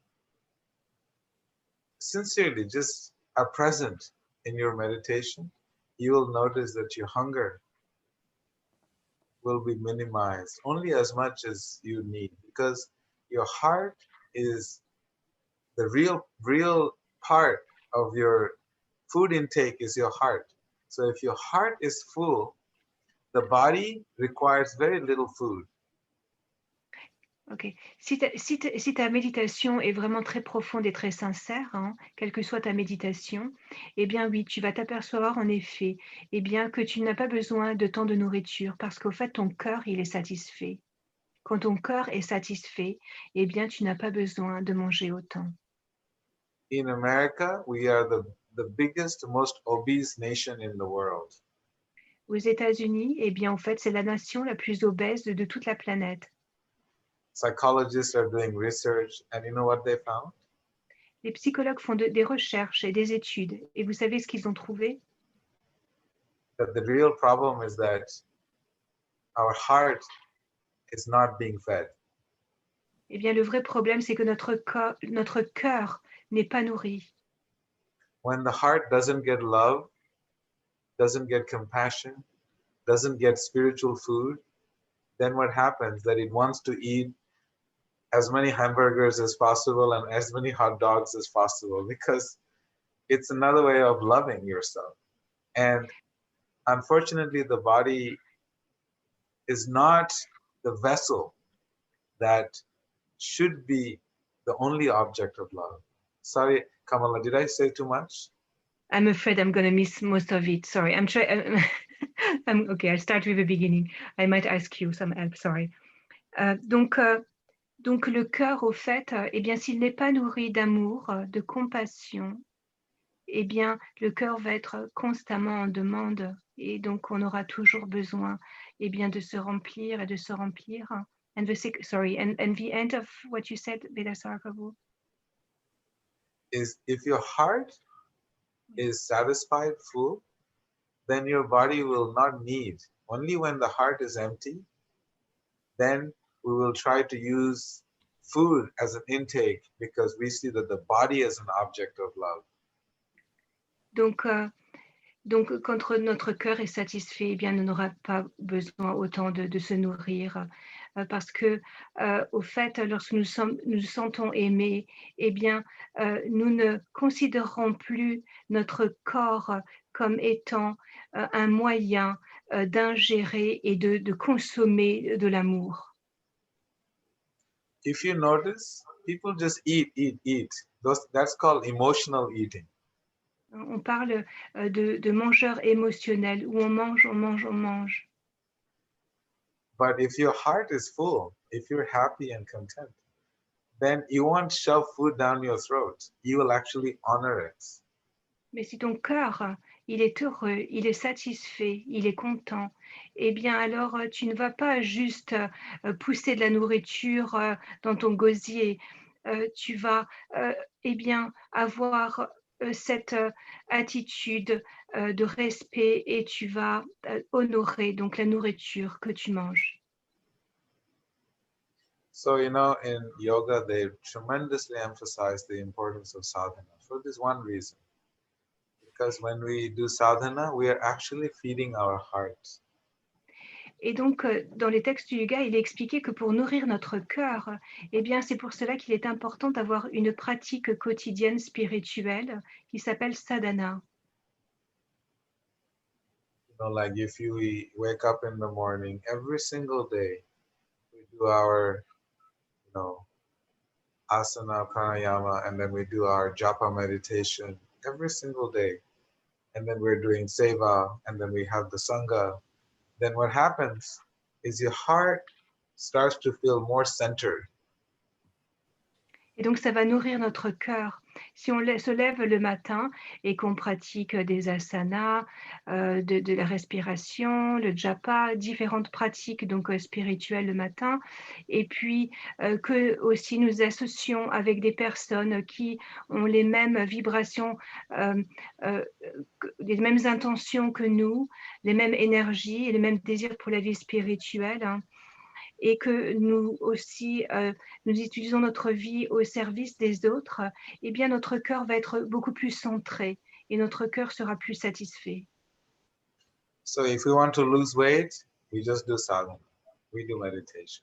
sincerely just are present in your meditation, you will notice that your hunger will be minimized only as much as you need, because your heart is the real part of your food intake is your heart. So if your heart is full, the body requires very little food. Ok. Si ta méditation est vraiment très profonde et très sincère, hein, quelle que soit ta méditation, eh bien oui, tu vas t'apercevoir en effet, eh bien que tu n'as pas besoin de tant de nourriture parce qu'au fait, ton cœur, il est satisfait. Quand ton cœur est satisfait, eh bien tu n'as pas besoin de manger autant. In America, we are the biggest, most obese nation in the world. Aux États-Unis, eh bien en fait, c'est la nation la plus obèse de toute la planète. Psychologists are doing research, and you know what they found? Les psychologues font des recherches et des études. Et vous savez ce qu'ils ont trouvé? That the real problem is that our heart is not being fed. Eh bien, le vrai problème, c'est que notre cœur n'est pas nourri. When the heart doesn't get love, doesn't get compassion, doesn't get spiritual food, then what happens? That it wants to eat as many hamburgers as possible and as many hot dogs as possible because it's another way of loving yourself. And unfortunately, the body is not the vessel that should be the only object of love. Sorry, Kamala, did I say too much? I'm afraid I'm going to miss most of it. Sorry. Okay, I'll start with the beginning. I might ask you some help. Sorry. Donc, le cœur, au fait, eh bien, s'il n'est pas nourri d'amour, de compassion, eh bien, le cœur va être constamment en demande et donc on aura toujours besoin, eh bien, de se remplir et de se remplir. And the end of what you said, Vedasara Prabhu? Is if your heart is satisfied, full, then your body will not need. Only when the heart is empty, then we will try to use food as an intake because we see that the body is an object of love. Donc, quand notre cœur est satisfait, eh bien, on n'aura pas besoin autant de se nourrir. Parce que, au fait, lorsque nous sentons aimés, eh bien, nous ne considérons plus notre corps comme étant un moyen d'ingérer et de consommer de l'amour. If you notice, people just eat. That's called emotional eating. On parle de mangeurs émotionnels où on mange. But if your heart is full, if you're happy and content, then you won't shove food down your throat. You will actually honor it. Mais si ton cœur, il est heureux, il est satisfait, il est content, eh bien alors tu ne vas pas juste pousser de la nourriture dans ton gosier. Tu vas eh bien avoir cette attitude de respect et tu vas honorer donc la nourriture que tu manges. So, in yoga, they tremendously emphasize the importance of sadhana for this one reason. Because when we do sadhana, we are actually feeding our heart. Et donc, dans les textes du yoga, il est expliqué que pour nourrir notre cœur, eh bien, c'est pour cela qu'il est important d'avoir une pratique quotidienne spirituelle qui s'appelle sadhana. Like if we wake up in the morning, every single day, we do our, asana, pranayama, and then we do our japa meditation every single day. And then we're doing seva, and then we have the sangha. Then what happens is your heart starts to feel more centered. Et donc, ça va nourrir notre cœur. Si on se lève le matin et qu'on pratique des asanas, de la respiration, le japa, différentes pratiques donc spirituelles le matin, et puis que aussi nous associons avec des personnes qui ont les mêmes vibrations, les mêmes intentions que nous, les mêmes énergies et les mêmes désirs pour la vie spirituelle, hein, et que nous aussi, nous utilisons notre vie au service des autres, eh bien notre cœur va être beaucoup plus centré et notre cœur sera plus satisfait. So if we want to lose weight, we just do sadhana. We do meditation.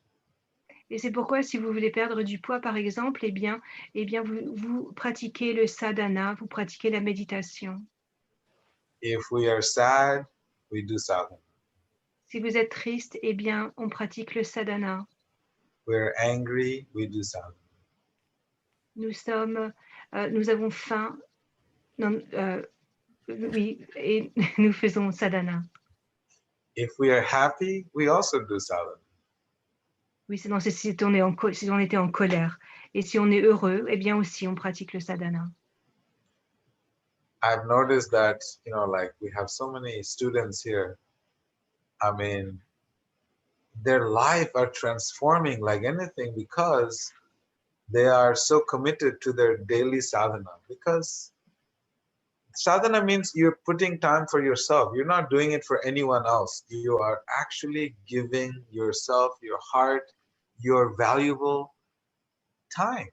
Et c'est pourquoi si vous voulez perdre du poids, par exemple, eh bien vous pratiquez le sadhana, vous pratiquez la méditation. If we are sad, we do sadhana. Si vous êtes triste, eh bien, on pratique le sadhana. We're angry, we do sadhana. Nous avons faim, oui, et nous faisons sadhana. If we are happy, we also do sadhana. Oui, c'est si on était en colère. Et si on est heureux, eh bien aussi, on pratique le sadhana. I've noticed that, like we have so many students here. I mean, their life are transforming like anything because they are so committed to their daily sadhana, because sadhana means you're putting time for yourself. You're not doing it for anyone else. You are actually giving yourself, your heart, your valuable time.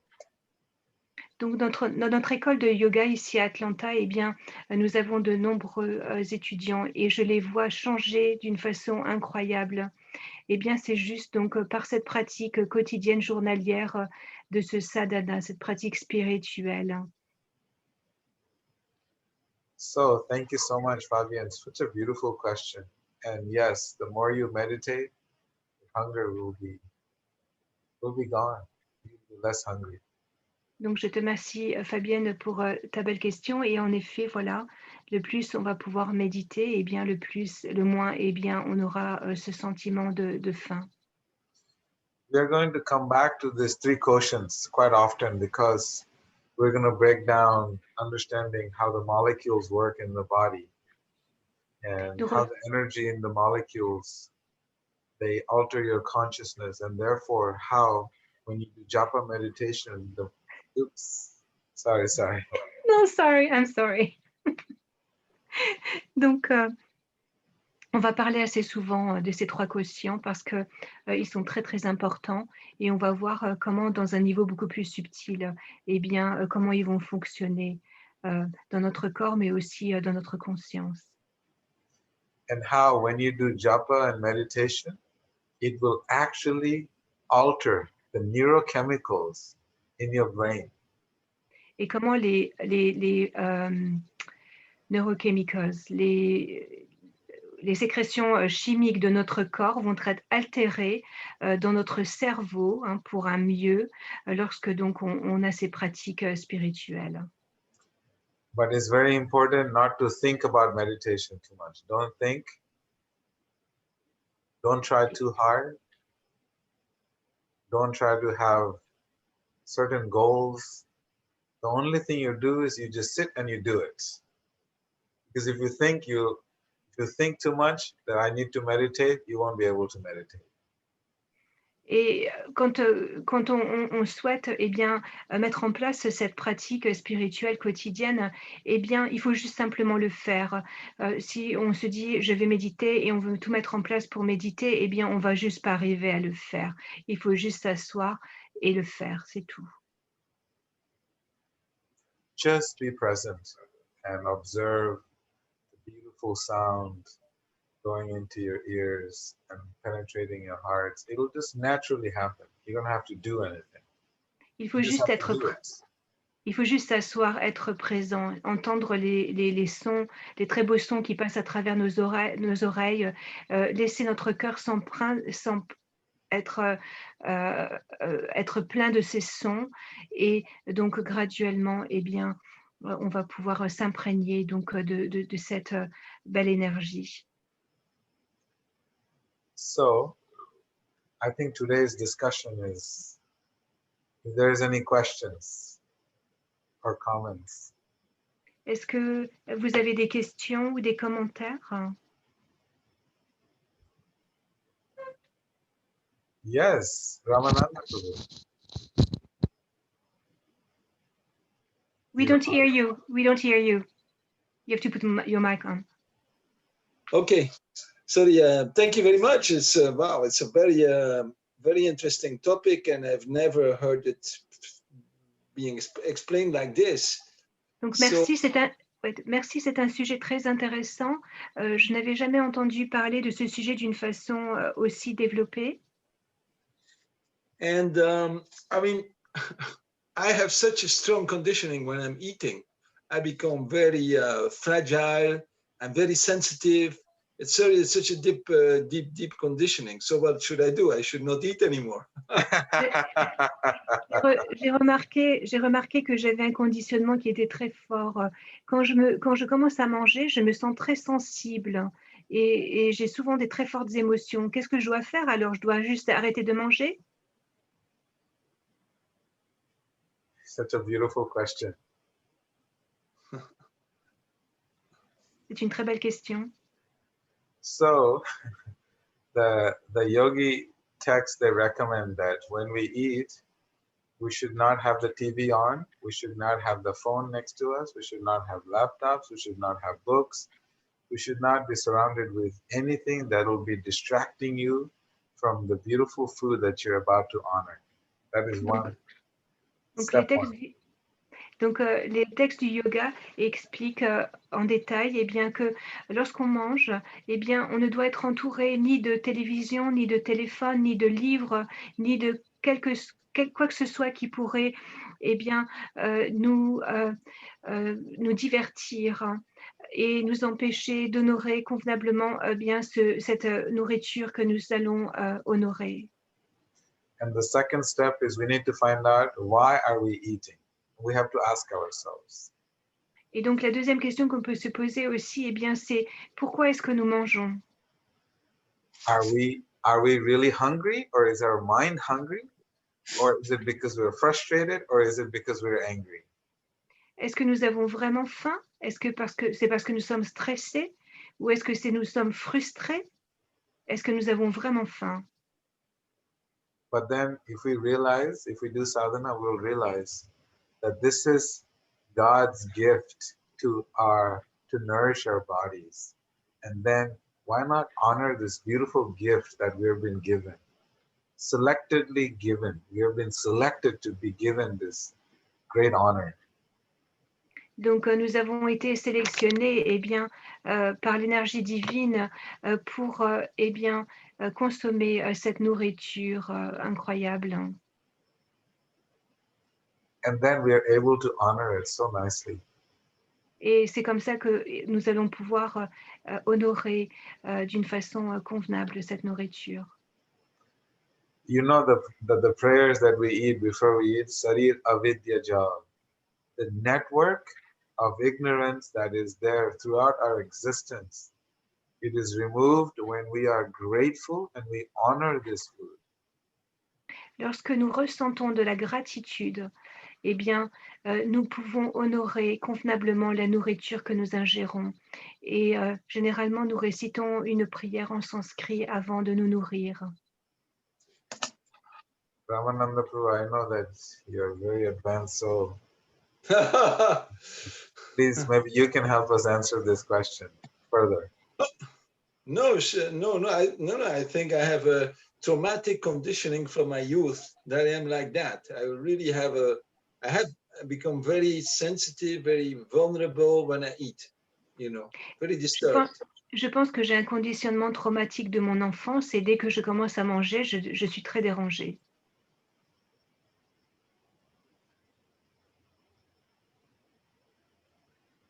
Donc, dans notre école de yoga ici à Atlanta, eh bien, nous avons de nombreux étudiants et je les vois changer d'une façon incroyable. Eh bien, c'est juste donc par cette pratique quotidienne, journalière de ce sadhana, cette pratique spirituelle. So thank you so much, Fabian. Such a beautiful question. And yes, the more you meditate, the hunger will be gone. You'll be less hungry. Donc, je te remercie, Fabienne, pour ta belle question. Et en effet, voilà, le plus on va pouvoir méditer, eh bien, le moins, eh bien, on aura ce sentiment de faim. We are going to come back to these three quotients quite often, because we're going to break down understanding how the molecules work in the body and Donc, how the energy in the molecules, they alter your consciousness, and therefore how when you do japa meditation, sorry. No, sorry, I'm sorry. Donc, on va parler assez souvent de ces trois quotients parce que ils sont très très importants et on va voir comment dans un niveau beaucoup plus subtil, eh bien, comment ils vont fonctionner dans notre corps mais aussi dans notre conscience. And how when you do japa and meditation, it will actually alter the neurochemicals in your brain. Et comment les neurochemicals, les sécrétions chimiques de notre corps vont être altérées dans notre cerveau pour un mieux lorsque donc on a ces pratiques spirituelles. But it's very important not to think about meditation too much. Don't think. Don't try too hard. Don't try to have certain goals. The only thing you do is you just sit and you do it. Because if you think too much that I need to meditate, you won't be able to meditate. Et quand on souhaite eh bien, mettre en place cette pratique spirituelle quotidienne, eh bien, il faut juste simplement le faire. Si on se dit je vais méditer et on veut tout mettre en place pour méditer, eh bien, on va juste pas arriver à le faire. Il faut juste s'asseoir et le faire, c'est tout. Just be present and observe the beautiful sound going into your ears and penetrating your hearts. It'll just naturally happen. You don't have to do anything. Il faut juste s'asseoir, être présent, entendre les sons, les très beaux sons qui passent à travers nos oreilles, laisser notre cœur être plein de ces sons et donc graduellement, eh bien, on va pouvoir s'imprégner donc de cette belle énergie. So, I think today's discussion is, if there's any questions or comments. Est-ce que vous avez des questions ou des commentaires? Yes, Ramananda. We don't hear you. We don't hear you. You have to put your mic on. Okay. Sorry. Thank you very much. It's wow. It's a very interesting topic, and I've never heard it being explained like this. Donc merci. Merci, c'est un sujet très intéressant. Je n'avais jamais entendu parler de ce sujet d'une façon aussi développée. And I mean, I have such a strong conditioning when I'm eating. I become very fragile. I'm very sensitive. It's such a deep conditioning. So what should I do? I should not eat anymore. J'ai remarqué que j'avais un conditionnement qui était très fort. Quand je commence à manger, je me sens très sensible et j'ai souvent des très fortes émotions. Qu'est-ce que je dois faire alors? Je dois juste arrêter de manger? Such a beautiful question. C'est une très belle question. So, the yogi texts, they recommend that when we eat, We should not have the TV on. We should not have the phone next to us. We should not have laptops. We should not have books. We should not be surrounded with anything that will be distracting you from the beautiful food that you're about to honor. That is one Donc, les step textes, one. donc, les textes du yoga expliquent en détail bien, que lorsqu'on mange, bien, on ne doit être entouré ni de télévision, ni de téléphone, ni de livres, ni de quoi que ce soit qui pourrait bien, nous divertir et nous empêcher d'honorer convenablement bien cette nourriture que nous allons honorer. And the second step is we need to find out, why are we eating? We have to ask ourselves. Et donc la deuxième question qu'on peut se poser aussi, bien, c'est pourquoi est-ce que nous mangeons? Are we really hungry, or is our mind hungry? Or is it because we're frustrated, or is it because we're angry? Est-ce que nous avons vraiment faim? Est-ce que c'est parce que nous sommes stressés? Ou est-ce que nous sommes frustrés? Est-ce que nous avons vraiment faim? But then if we do sadhana, we'll realize that this is God's gift to nourish our bodies. And then why not honor this beautiful gift that we have been given? Selectively given. We have been selected to be given this great honor. Donc, nous avons été sélectionnés bien, par l'énergie divine pour bien, consommer cette nourriture incroyable. And then we are able to honor it so nicely. Et c'est comme ça que nous allons pouvoir honorer d'une façon convenable cette nourriture. You know the prayers that we eat before we eat, Sarir Avidya Jal, the network of ignorance that is there throughout our existence. It is removed when we are grateful and we honor this food. Lorsque nous ressentons de la gratitude, bien, nous pouvons honorer convenablement la nourriture que nous ingérons. Et généralement, nous récitons une prière en sanskrit avant de nous nourrir. Ramananda Prabhu, I know that you're a very advanced soul. Please, maybe you can help us answer this question further. No, I think I have a traumatic conditioning from my youth that I am like that. I really have become very sensitive, very vulnerable when I eat, very disturbed. Je pense que j'ai un conditionnement traumatique de mon enfance et dès que je commence à manger, je suis très dérangée.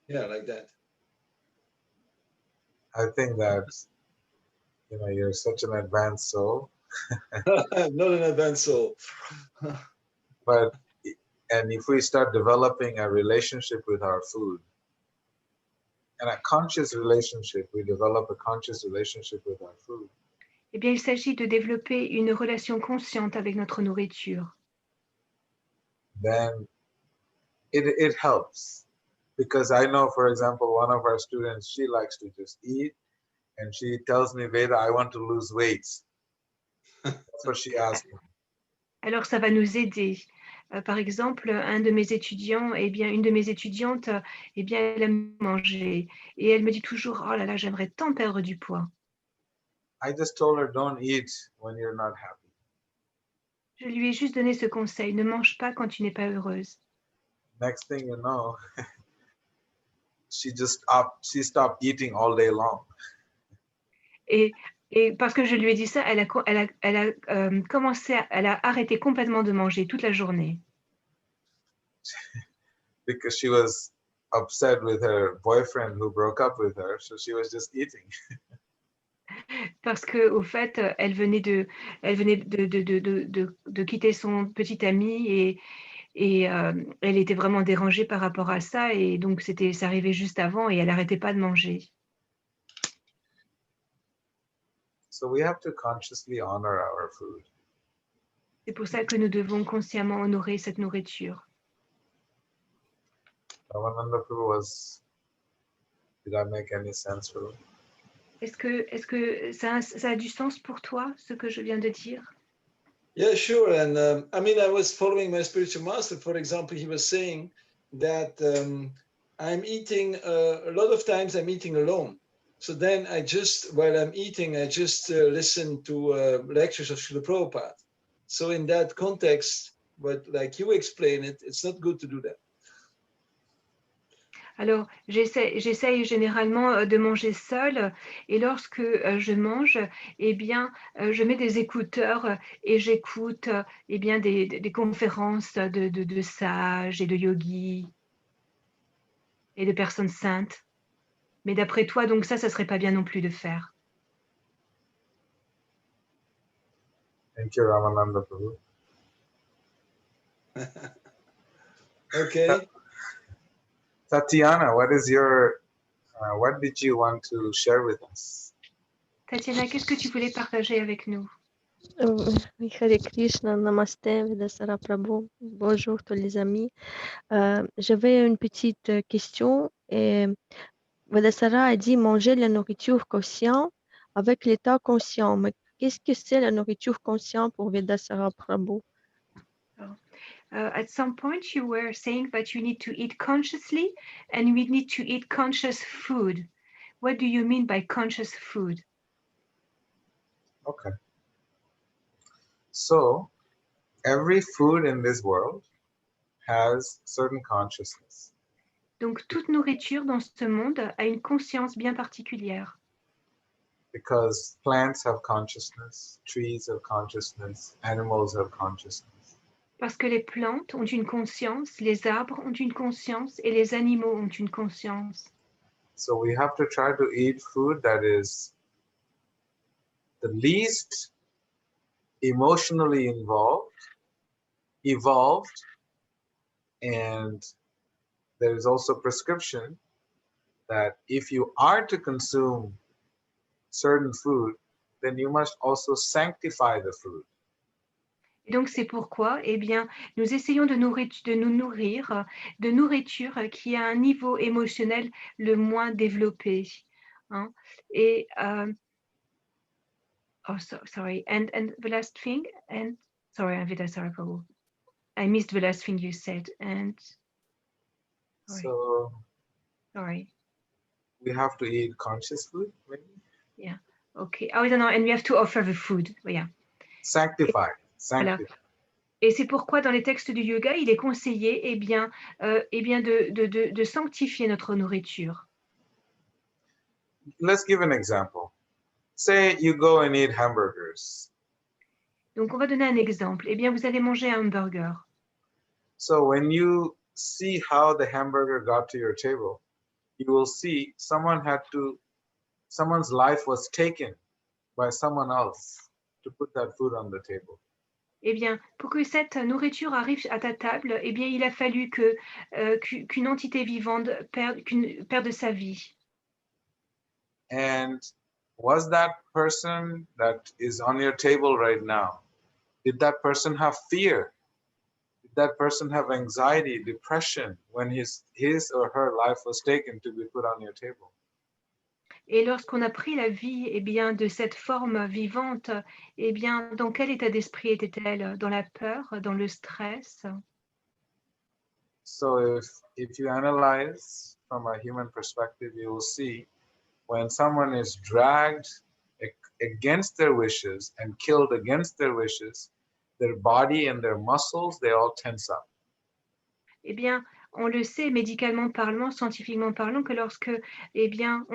Yeah, like that. I think that, you're such an advanced soul. I'm not an advanced soul. And if we start developing a relationship with our food, and a conscious relationship, we develop a conscious relationship with our food. Eh bien, il s'agit de développer une relation consciente avec notre nourriture. Then it helps. Because I know, for example, one of our students, she likes to just eat, and she tells me, Veda, I want to lose weight. That's what she asked me. Alors, ça va nous aider. Par exemple, une de mes étudiantes, elle aime manger. Et elle me dit toujours, oh là là, j'aimerais tant perdre du poids. I just told her, don't eat when you're not happy. Je lui ai juste donné ce conseil, ne mange pas quand tu n'es pas heureuse. Next thing you know, she stopped eating all day long. Et parce que je lui ai dit ça, elle a arrêté complètement de manger toute la journée. Because she was upset with her boyfriend who broke up with her, so she was just eating. Parce que au fait, elle venait de quitter son petit ami et elle était vraiment dérangée par rapport à ça et donc ça arrivait juste avant et elle n'arrêtait pas de manger. So we have to consciously honor our food. C'est pour ça que nous devons consciemment honorer cette nourriture. Ramananda Prabhu, did I make any sense for you? Est-ce que ça a du sens pour toi, ce que je viens de dire? Yeah, sure. And I mean, I was following my spiritual master. For example, he was saying that I'm eating, a lot of times I'm eating alone. So then I just, while I'm eating, I just listen to lectures of Srila Prabhupada. So in that context, but like you explain it, it's not good to do that. Alors, j'essaye généralement de manger seule et lorsque je mange, eh bien, je mets des écouteurs et j'écoute eh bien, des conférences de sages et de yogis et de personnes saintes. Mais d'après toi, donc ça serait pas bien non plus de faire. Thank you, Ramananda Prabhu. Okay. Tatiana, what did you want to share with us? Tatiana, qu'est-ce que tu voulais partager avec nous? Hare Krishna, Namaste, Vedasara Prabhu, bonjour tous les amis. J'avais une petite question. Vedasara a dit manger la nourriture consciente avec l'état conscient. Mais qu'est-ce que c'est la nourriture consciente pour Vedasara Prabhu? At some point you were saying that you need to eat consciously and we need to eat conscious food. What do you mean by conscious food? Okay. So, every food in this world has certain consciousness. Donc toute nourriture dans ce monde a une conscience bien particulière. Because plants have consciousness, trees have consciousness, animals have consciousness. Parce que les plantes ont une conscience, les arbres ont une conscience et les animaux ont une conscience. So we have to try to eat food that is the least emotionally evolved, and there is also prescription that if you are to consume certain food, then you must also sanctify the food. Et donc c'est pourquoi, eh bien, nous essayons de nous nourrir de nourriture qui a un niveau émotionnel le moins développé. Hein? Et sorry, and the last thing, and sorry, sorry, Prabhu. I missed the last thing you said, and sorry. So Sorry. we have to eat conscious food, maybe? Yeah. Okay. Oh, no, and we have to offer the food. Yeah. Sanctify. Voilà. Et c'est pourquoi dans les textes du yoga, il est conseillé de sanctifier notre nourriture. Let's give an example. Say you go and eat hamburgers. Donc, on va donner un exemple. Eh bien, vous allez manger un hamburger. So when you see how the hamburger got to your table, you will see someone's life was taken by someone else to put that food on the table. Eh bien, pour que cette nourriture arrive à ta table, eh bien, il a fallu qu'une entité vivante perde sa vie. And was that person that is on your table right now, did that person have fear? Did that person have anxiety, depression when his or her life was taken to be put on your table? Et lorsqu'on a pris la vie, eh bien, de cette forme vivante, eh bien, dans quel état d'esprit était-elle? Dans la peur, dans le stress? So if you analyze from a human perspective, you will see when someone is dragged against their wishes and killed against their wishes, their body and their muscles, they all tense up. Eh bien, on le sait médicalement parlant, scientifiquement parlant, que lorsque quelqu'un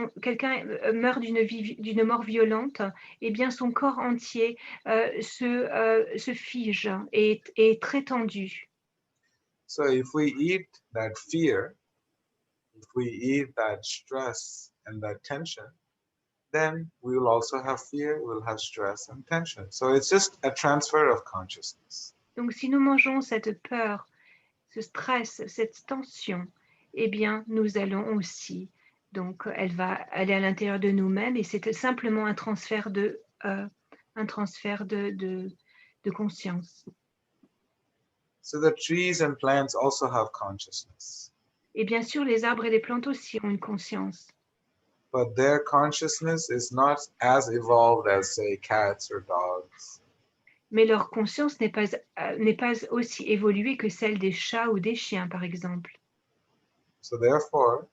meurt d'une mort violente, eh bien, son corps entier se fige et est très tendu. So if we eat that fear, if we eat that stress and that tension, then we will also have fear, we'll have stress and tension. So it's just a transfer of consciousness. Donc, si nous mangeons cette peur, ce stress, cette tension, eh bien, nous allons aussi. Donc, elle va aller à l'intérieur de nous-mêmes et c'est simplement un transfert de conscience. So the trees and plants also have consciousness. Et bien sûr, les arbres et les plantes aussi ont une conscience. But their consciousness is not as evolved as, say, cats or dogs. mais leur conscience n'est pas aussi évoluée que celle des chats ou des chiens, par exemple. So therefore,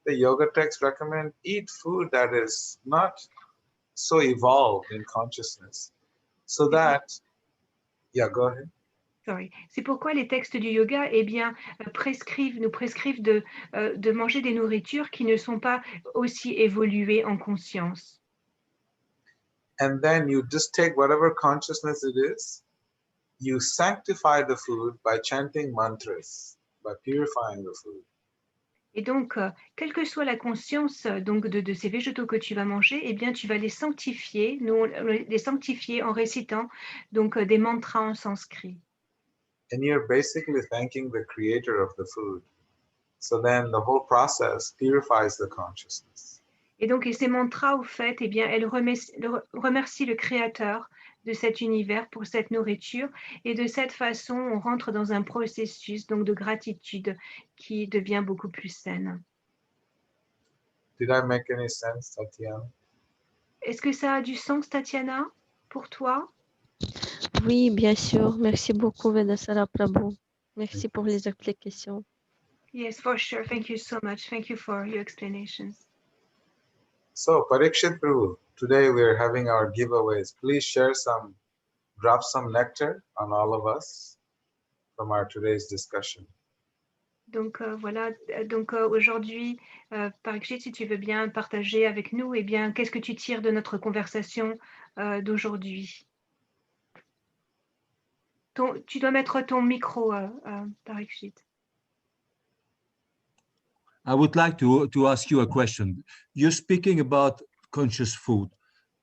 the yoga texts recommend eat food that is not so evolved in consciousness, so that, yeah, go ahead. Sorry. C'est pourquoi les textes du yoga nous prescrivent de manger des nourritures qui ne sont pas aussi évoluées en conscience. And then you just take whatever consciousness it is, you sanctify the food by chanting mantras, by purifying the food. Et donc, quelle que soit la conscience donc de ces végétaux que tu vas manger, eh bien, tu vas les sanctifier, les sanctifier en récitant donc des mantras en sanskrit. And you're basically thanking the creator of the food. So then the whole process purifies the consciousness. Et donc, ces mantras, au fait, eh bien, elles remercient le créateur de cet univers pour cette nourriture. Et de cette façon, on rentre dans un processus donc de gratitude qui devient beaucoup plus saine. Did I make any sense, Tatiana? Est-ce que ça a du sens, Tatiana, pour toi? Oui, bien sûr. Merci beaucoup, Vedasara Prabhu. Merci pour les explications. Yes, for sure. Thank you so much. Thank you for your explanations. So, Parikshit Prabhu, today we're having our giveaways. Please drop some nectar on all of us from our today's discussion. Donc voilà, donc aujourd'hui, Parikshit, si tu veux bien partager avec nous, eh bien, qu'est-ce que tu tires de notre conversation d'aujourd'hui? Tu dois mettre ton micro, Parikshit. I would like to ask you a question. You're speaking about conscious food.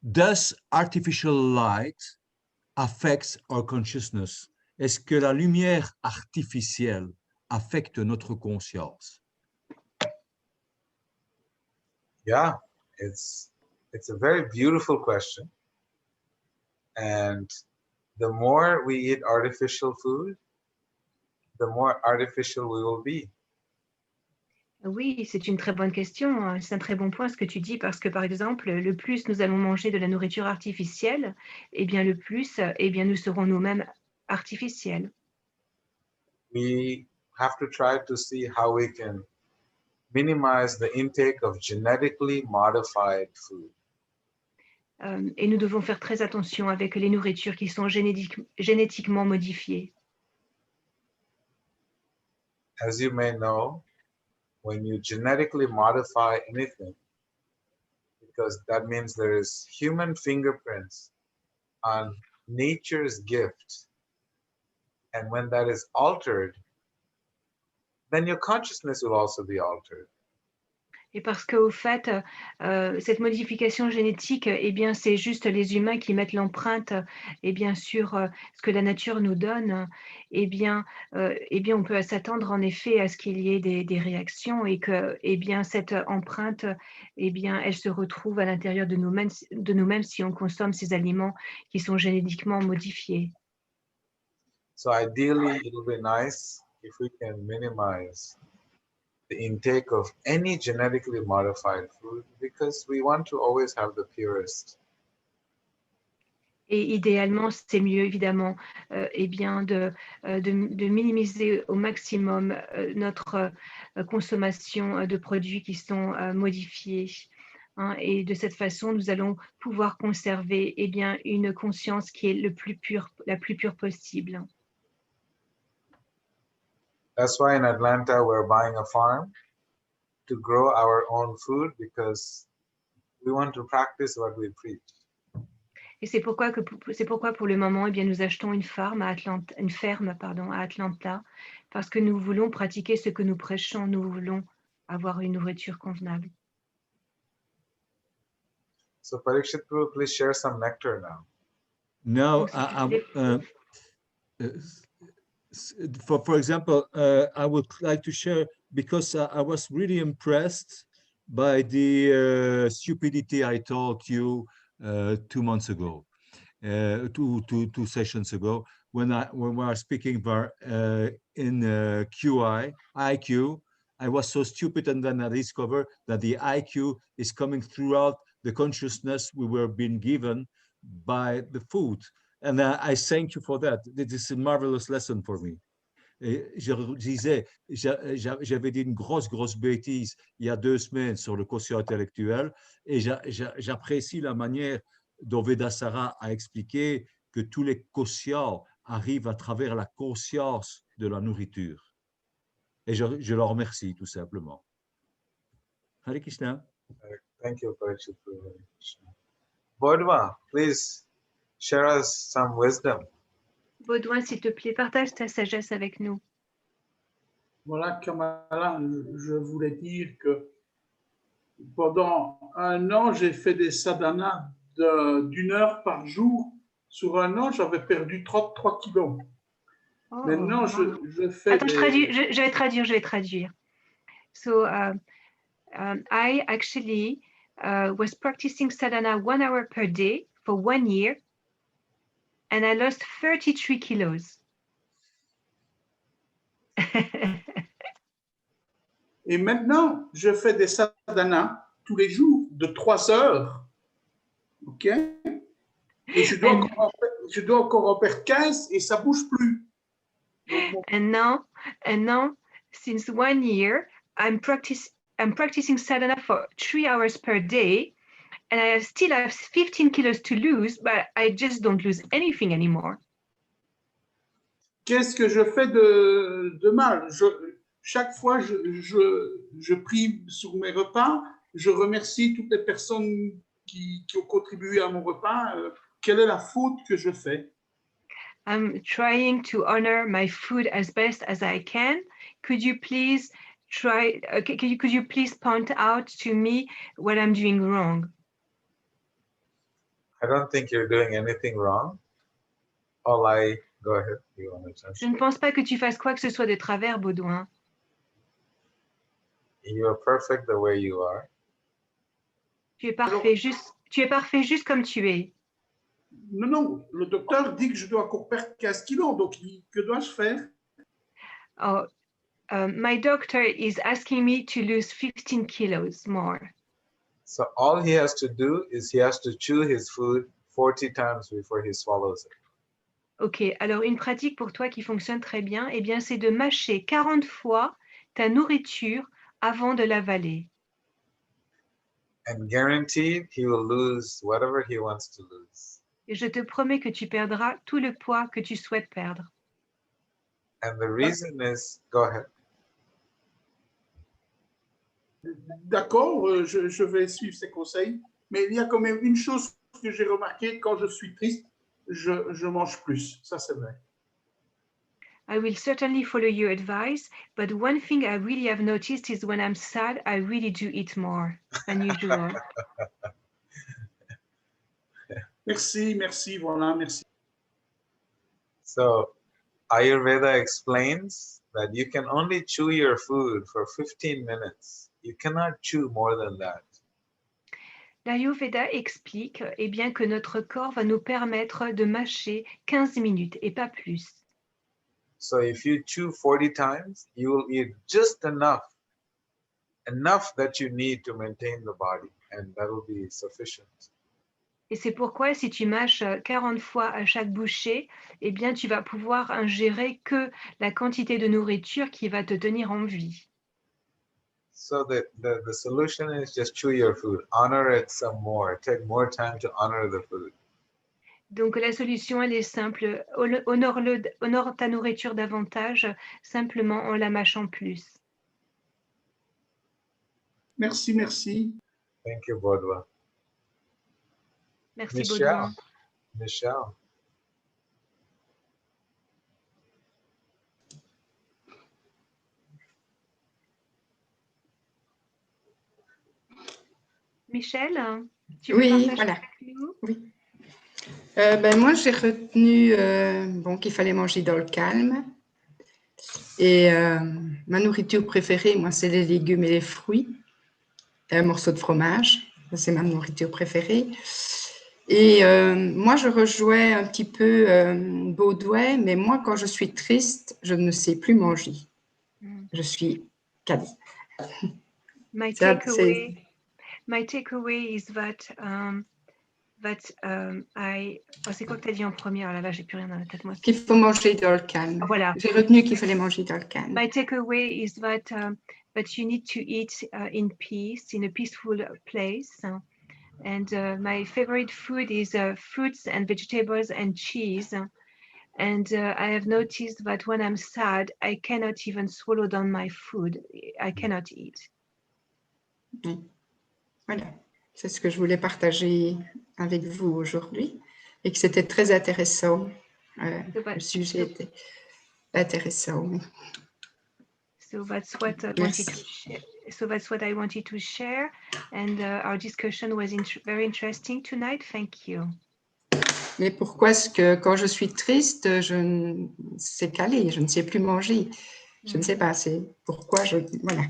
Does artificial light affect our consciousness? Est-ce que la lumière artificielle affecte notre conscience? Yeah, it's a very beautiful question. And the more we eat artificial food, the more artificial we will be. Oui, c'est une très bonne question. C'est un très bon point ce que tu dis parce que, par exemple, le plus nous allons manger de la nourriture artificielle, eh bien, le plus, eh bien, nous serons nous-mêmes artificiels. We have to try to see how we can minimize the intake of genetically modified food. Et nous devons faire très attention avec les nourritures qui sont génétiquement modifiées. As you may know, when you genetically modify anything, because that means there is human fingerprints on nature's gift, and when that is altered, then your consciousness will also be altered. Et parce qu'au fait, cette modification génétique, eh bien, c'est juste les humains qui mettent l'empreinte, eh bien, sur ce que la nature nous donne. Eh bien, on peut s'attendre en effet à ce qu'il y ait des réactions et que, eh bien, cette empreinte, eh bien, elle se retrouve à l'intérieur de nous-mêmes si on consomme ces aliments qui sont génétiquement modifiés. So ideally, it will be nice if we can minimize the intake of any genetically modified food because we want to always have the purest. Et idéalement, c'est mieux évidemment eh bien, de minimiser au maximum notre consommation de produits qui sont modifiés. Hein, et de cette façon, nous allons pouvoir conserver eh bien, une conscience qui est la plus pure possible. That's why in Atlanta, we're buying a farm to grow our own food because we want to practice what we preach. Et c'est pourquoi pour le moment, eh bien, nous achetons une ferme à Atlanta, parce que nous voulons pratiquer ce que nous prêchons, nous voulons avoir une nourriture convenable. So Parikshit Prabhu, please share some nectar now. Now, for example, I would like to share, because I was really impressed by the stupidity I told you 2 months ago, two sessions ago, when we were speaking in IQ. I was so stupid, and then I discovered that the IQ is coming throughout the consciousness we were being given by the food. And I thank you for that. This is a marvelous lesson for me. Et je disais, j'avais dit une grosse bêtise il y a 2 semaines sur le quotient intellectuel et j'apprécie la manière dont Vedasara a expliqué que tous les quotients arrivent à travers la conscience de la nourriture. Et je le remercie tout simplement. Hare Krishna. Thank you, Parikshit. Bodhma, please share us some wisdom. Baudouin, s'il te plaît, partage ta sagesse avec nous. Voilà, Kamala, je voulais dire que pendant 1 an, j'ai fait des sadhanas d'1 heure par jour. Sur 1 an, j'avais perdu 33 kilos. Oh, Maintenant, wow. je fais Attends, je vais traduire. So, I actually was practicing sadhana 1 hour per day for 1 year, and I lost 33 kilos. Et maintenant, je fais des sadhanas tous les jours de 3 heures. OK? Et je dois encore en perdre 15 et ça ne bouge plus. Donc, And now, since 1 year, I'm practicing sadhana for 3 hours per day, and I still have 15 kilos to lose, but I just don't lose anything anymore. qu'est-ce que je fais de mal? Chaque fois, je prie sur mes repas, je remercie toutes les personnes qui ont contribué à mon repas. Quelle est la faute que je fais? I'm trying to honor my food as best as I can. Could you please could you please point out to me what I'm doing wrong? I don't think you're doing anything wrong. Go ahead. You want to Je ne pense pas que tu fasses quoi que ce soit de travers, Baudouin. You are perfect the way you are. Tu es parfait, juste comme tu es. Non, le docteur dit que je dois encore perdre 15 kilos, donc que dois-je faire? Oh, my doctor is asking me to lose 15 kilos more. So all he has to do is he has to chew his food 40 times before he swallows it. Ok, alors une pratique pour toi qui fonctionne très bien, eh bien, c'est de mâcher 40 fois ta nourriture avant de l'avaler. And guaranteed he will lose whatever he wants to lose. Et je te promets que tu perdras tout le poids que tu souhaites perdre. And the reason is, go ahead. D'accord, je vais suivre ces conseils, mais il y a quand même une chose que j'ai remarqué, quand je suis triste, je mange plus, ça c'est vrai. I will certainly follow your advice, but one thing I really have noticed is when I'm sad, I really do eat more than usual. Merci, voilà, merci. So Ayurveda explains that you can only chew your food for 15 minutes. You cannot chew more than that. L'Ayurveda explique eh bien, que notre corps va nous permettre de mâcher 15 minutes et pas plus. So if you chew 40 times, you will eat just enough that you need to maintain the body, and that will be sufficient. Et c'est pourquoi si tu mâches 40 fois à chaque bouchée, eh bien, tu vas pouvoir ingérer que la quantité de nourriture qui va te tenir en vie. So the solution is just chew your food, honor it some more, take more time to honor the food. Donc la solution, elle est simple. Honore ta nourriture davantage, simplement en la mâchant plus. Merci. Thank you, Bodwa. Merci, Baudouin. Michelle. Michel, tu veux partager voilà. avec nous? Oui. Moi, j'ai retenu qu'il fallait manger dans le calme. Et ma nourriture préférée, moi, c'est les légumes et les fruits. Et un morceau de fromage, c'est ma nourriture préférée. Et moi, je rejoins un petit peu Baudouin, mais moi, quand je suis triste, je ne sais plus manger. Je suis calme. My takeaway is that c'est quoi que tu as dit en première? Là-bas, j'ai plus rien dans la tête. Moi, Qu'il faut manger dans le calme. Voilà. J'ai retenu qu'il fallait manger dans le calme. My takeaway is that you need to eat in peace, in a peaceful place. And my favorite food is fruits and vegetables and cheese. And I have noticed that when I'm sad, I cannot even swallow down my food. I cannot eat. Voilà, c'est ce que je voulais partager avec vous aujourd'hui et que c'était très intéressant. Le sujet était intéressant. So that's what I wanted to share. So that's what I wanted to share, and our discussion was very interesting tonight. Thank you. Mais pourquoi est-ce que quand je suis triste, c'est calé, je ne sais plus manger? Je ne sais pas, c'est pourquoi voilà.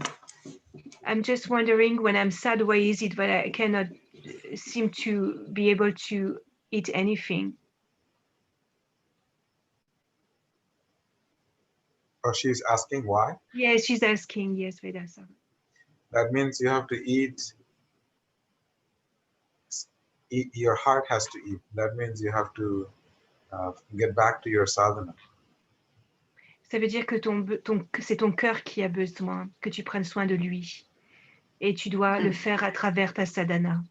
I'm just wondering, when I'm sad, why is it that I cannot seem to be able to eat anything? Oh, she's asking why? Yes, she's asking. Yes, Vedasa. That means you have to eat. Your heart has to eat. That means you have to get back to your sadhana. Ça veut dire que c'est ton cœur qui a besoin que tu prennes soin de lui. Et tu dois le faire à travers ta sadhana.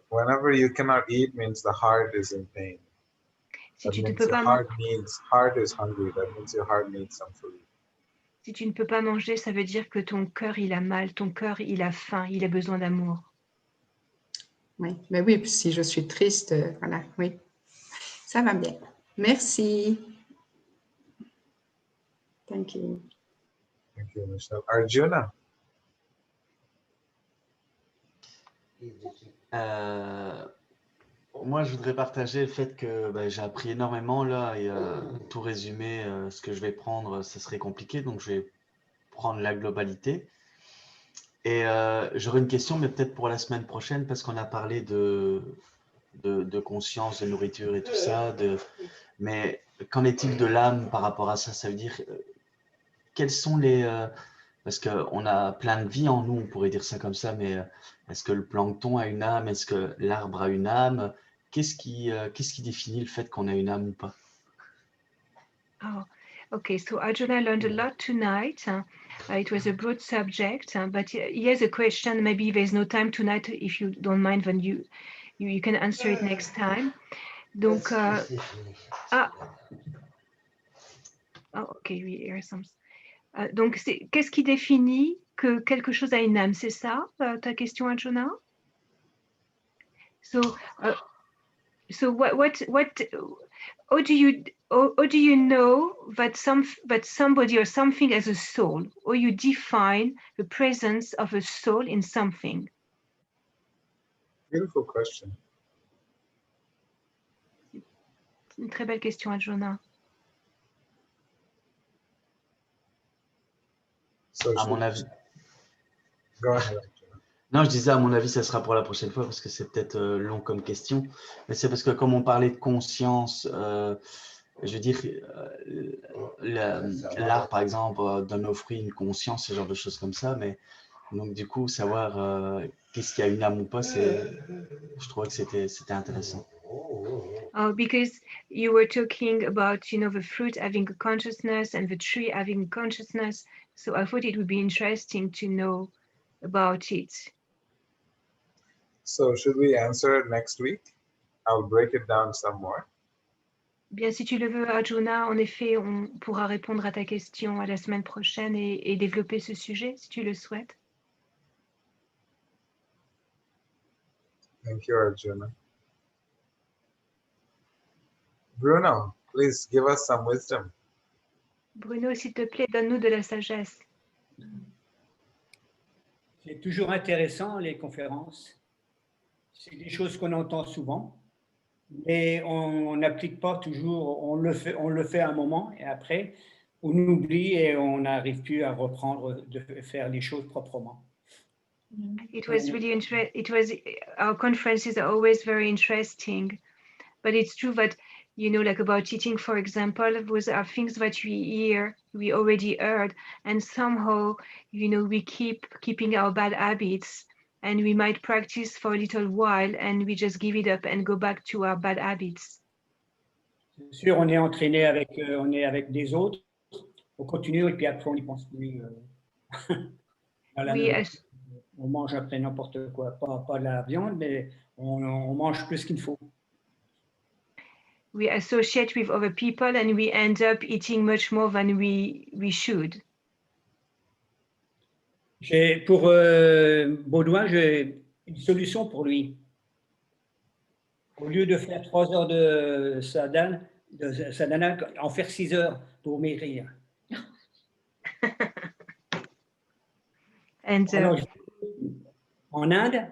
Whenever you cannot eat means the heart is in pain. Si tu ne peux pas heart is hungry. That means your heart needs some food. Si tu ne peux pas manger, ça veut dire que ton cœur il a mal, ton cœur il a faim, il a besoin d'amour. Oui, mais oui, si je suis triste, voilà, oui, ça va bien. Merci. Thank you. Thank you, Michelle. Arjuna. Moi, je voudrais partager le fait que j'ai appris énormément là et tout résumer, ce que je vais prendre, ce serait compliqué, donc je vais prendre la globalité. Et j'aurais une question, mais peut-être pour la semaine prochaine, parce qu'on a parlé de conscience, de nourriture et tout ça. Mais qu'en est-il de l'âme par rapport à ça? Ça veut dire, quels sont les... parce qu'on a plein de vie en nous, on pourrait dire ça comme ça, mais est-ce que le plancton a une âme? Est-ce que l'arbre a une âme? Qu'est-ce qui définit le fait qu'on a une âme ou pas? Oh, okay. So Arjuna learned a lot tonight. It was a broad subject, but here's a question. Maybe there's no time tonight. If you don't mind, then you can answer it next time. Donc, okay, we hear some. Donc, qu'est-ce qui définit que quelque chose a une âme? C'est ça ta question, Arjuna? So what how do you know that somebody or something has a soul, or you define the presence of a soul in something? Beautiful question. Une très belle question, Arjuna. À mon avis. Go ahead. Non, je disais, à mon avis, ça sera pour la prochaine fois parce que c'est peut-être long comme question. Mais c'est parce que comme on parlait de conscience, je veux dire, l'art, par exemple, donne aux fruits une conscience, ce genre de choses comme ça. Mais donc, du coup, savoir qu'est-ce qu'il y a une âme ou pas, je trouvais que c'était intéressant. Oh, because you were talking about, the fruit having a consciousness and the tree having consciousness. So I thought it would be interesting to know about it. So should we answer it next week? I'll break it down some more. Bien, si tu le veux, Arjuna, en effet, on pourra répondre à ta question à la semaine prochaine et développer ce sujet, si tu le souhaites. Thank you, Arjuna. Bruno, please give us some wisdom. Bruno, s'il te plaît, donne-nous de la sagesse. C'est toujours intéressant, les conférences. C'est des choses qu'on entend souvent, mais on n'applique pas toujours, on le fait un moment et après, on oublie et on n'arrive plus à reprendre, de faire les choses proprement. It was really our conferences are always very interesting, but it's true that, like about eating, for example, those are things that we already heard, and somehow, we keeping our bad habits, and we might practice for a little while and we just give it up and go back to our bad habits. C'est sûr, on est entraîné on est avec des autres, on continue et puis après on n'y pense plus. À la Oui, nourriture. On mange après n'importe quoi, pas de la viande, mais on mange plus qu'il faut. we associate with other people and we end up eating much more than we should. Pour Baudouin, j'ai une solution pour lui. Au lieu de faire 3 heures de sadhana, en faire 6 heures pour maigrir. And Alors, en Inde,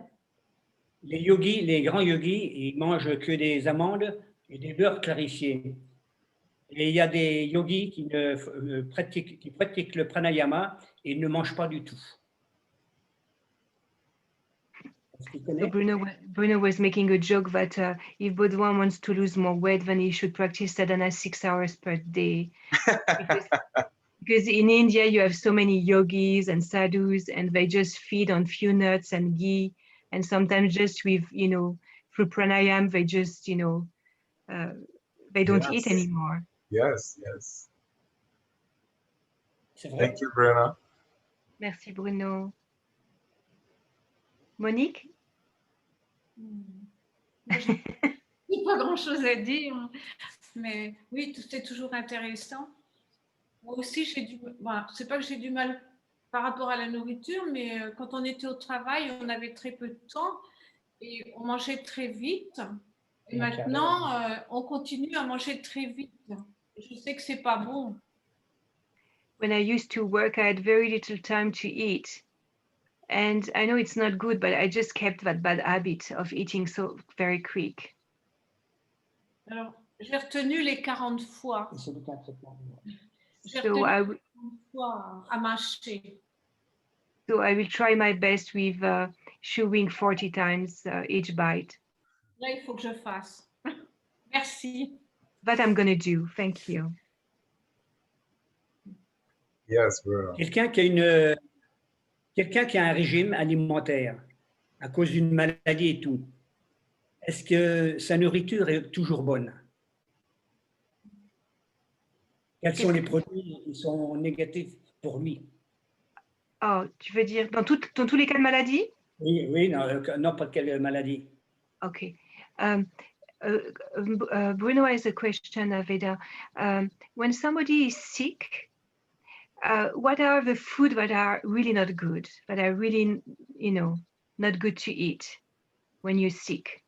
les grands yogis, ils mangent que des amandes et des beurres clarifiés. Et il y a des yogis qui pratiquent le pranayama et ne mangent pas du tout. so Bruno was making a joke that if Baudouin wants to lose more weight, then he should practice sadhana 6 hours per day. Because in India, you have so many yogis and sadhus, and they just feed on few nuts and ghee. And sometimes just with, through pranayam, they just, they don't eat Yes. anymore. Yes, yes. C'est vrai. Thank you, Bruno. Merci, Bruno. Monique? J'ai pas grand-chose à dire, mais oui, c'est toujours intéressant. Moi aussi, c'est pas que j'ai du mal par rapport à la nourriture, mais quand on était au travail, on avait très peu de temps et on mangeait très vite. Et maintenant, on continue à manger très vite. Je sais que c'est pas bon. When I used to work, I had very little time to eat. And I know it's not good, but I just kept that bad habit of eating so very quick. Alors, j'ai retenu les 40 fois. C'est le traitement. J'ai So retenu I, 40 fois à mâcher. so I will try my best with chewing 40 times each bite. Là, il faut que je fasse. Merci. That I'm going to do. Thank you. Yes, Bruno. Quelqu'un qui a un régime alimentaire à cause d'une maladie et tout, est-ce que sa nourriture est toujours bonne? Quels sont les produits qui sont négatifs pour lui? Oh, tu veux dire dans tous les cas de maladie? Oui, n'importe quelle maladie. Okay. Bruno has a question, Veda. When somebody is sick, what are the food that are really not good, that are really, not good to eat when you're sick?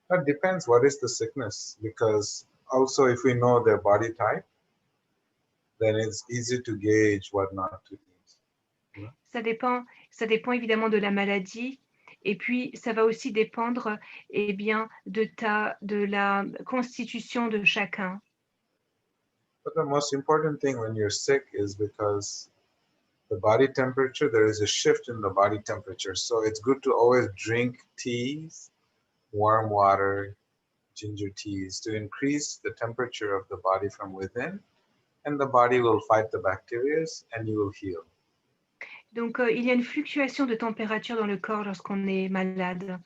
That depends what is the sickness, because also if we know their body type, then it's easy to gauge what not to eat. Ça dépend évidemment de la maladie. Et puis, ça va aussi dépendre, de la constitution de chacun. But the most important thing when you're sick is because the body temperature, there is a shift in the body temperature. So it's good to always drink teas, warm water, ginger teas to increase the temperature of the body from within, and the body will fight the bacteria and you will heal. Donc, il y a une fluctuation de température dans le corps lorsqu'on est malade.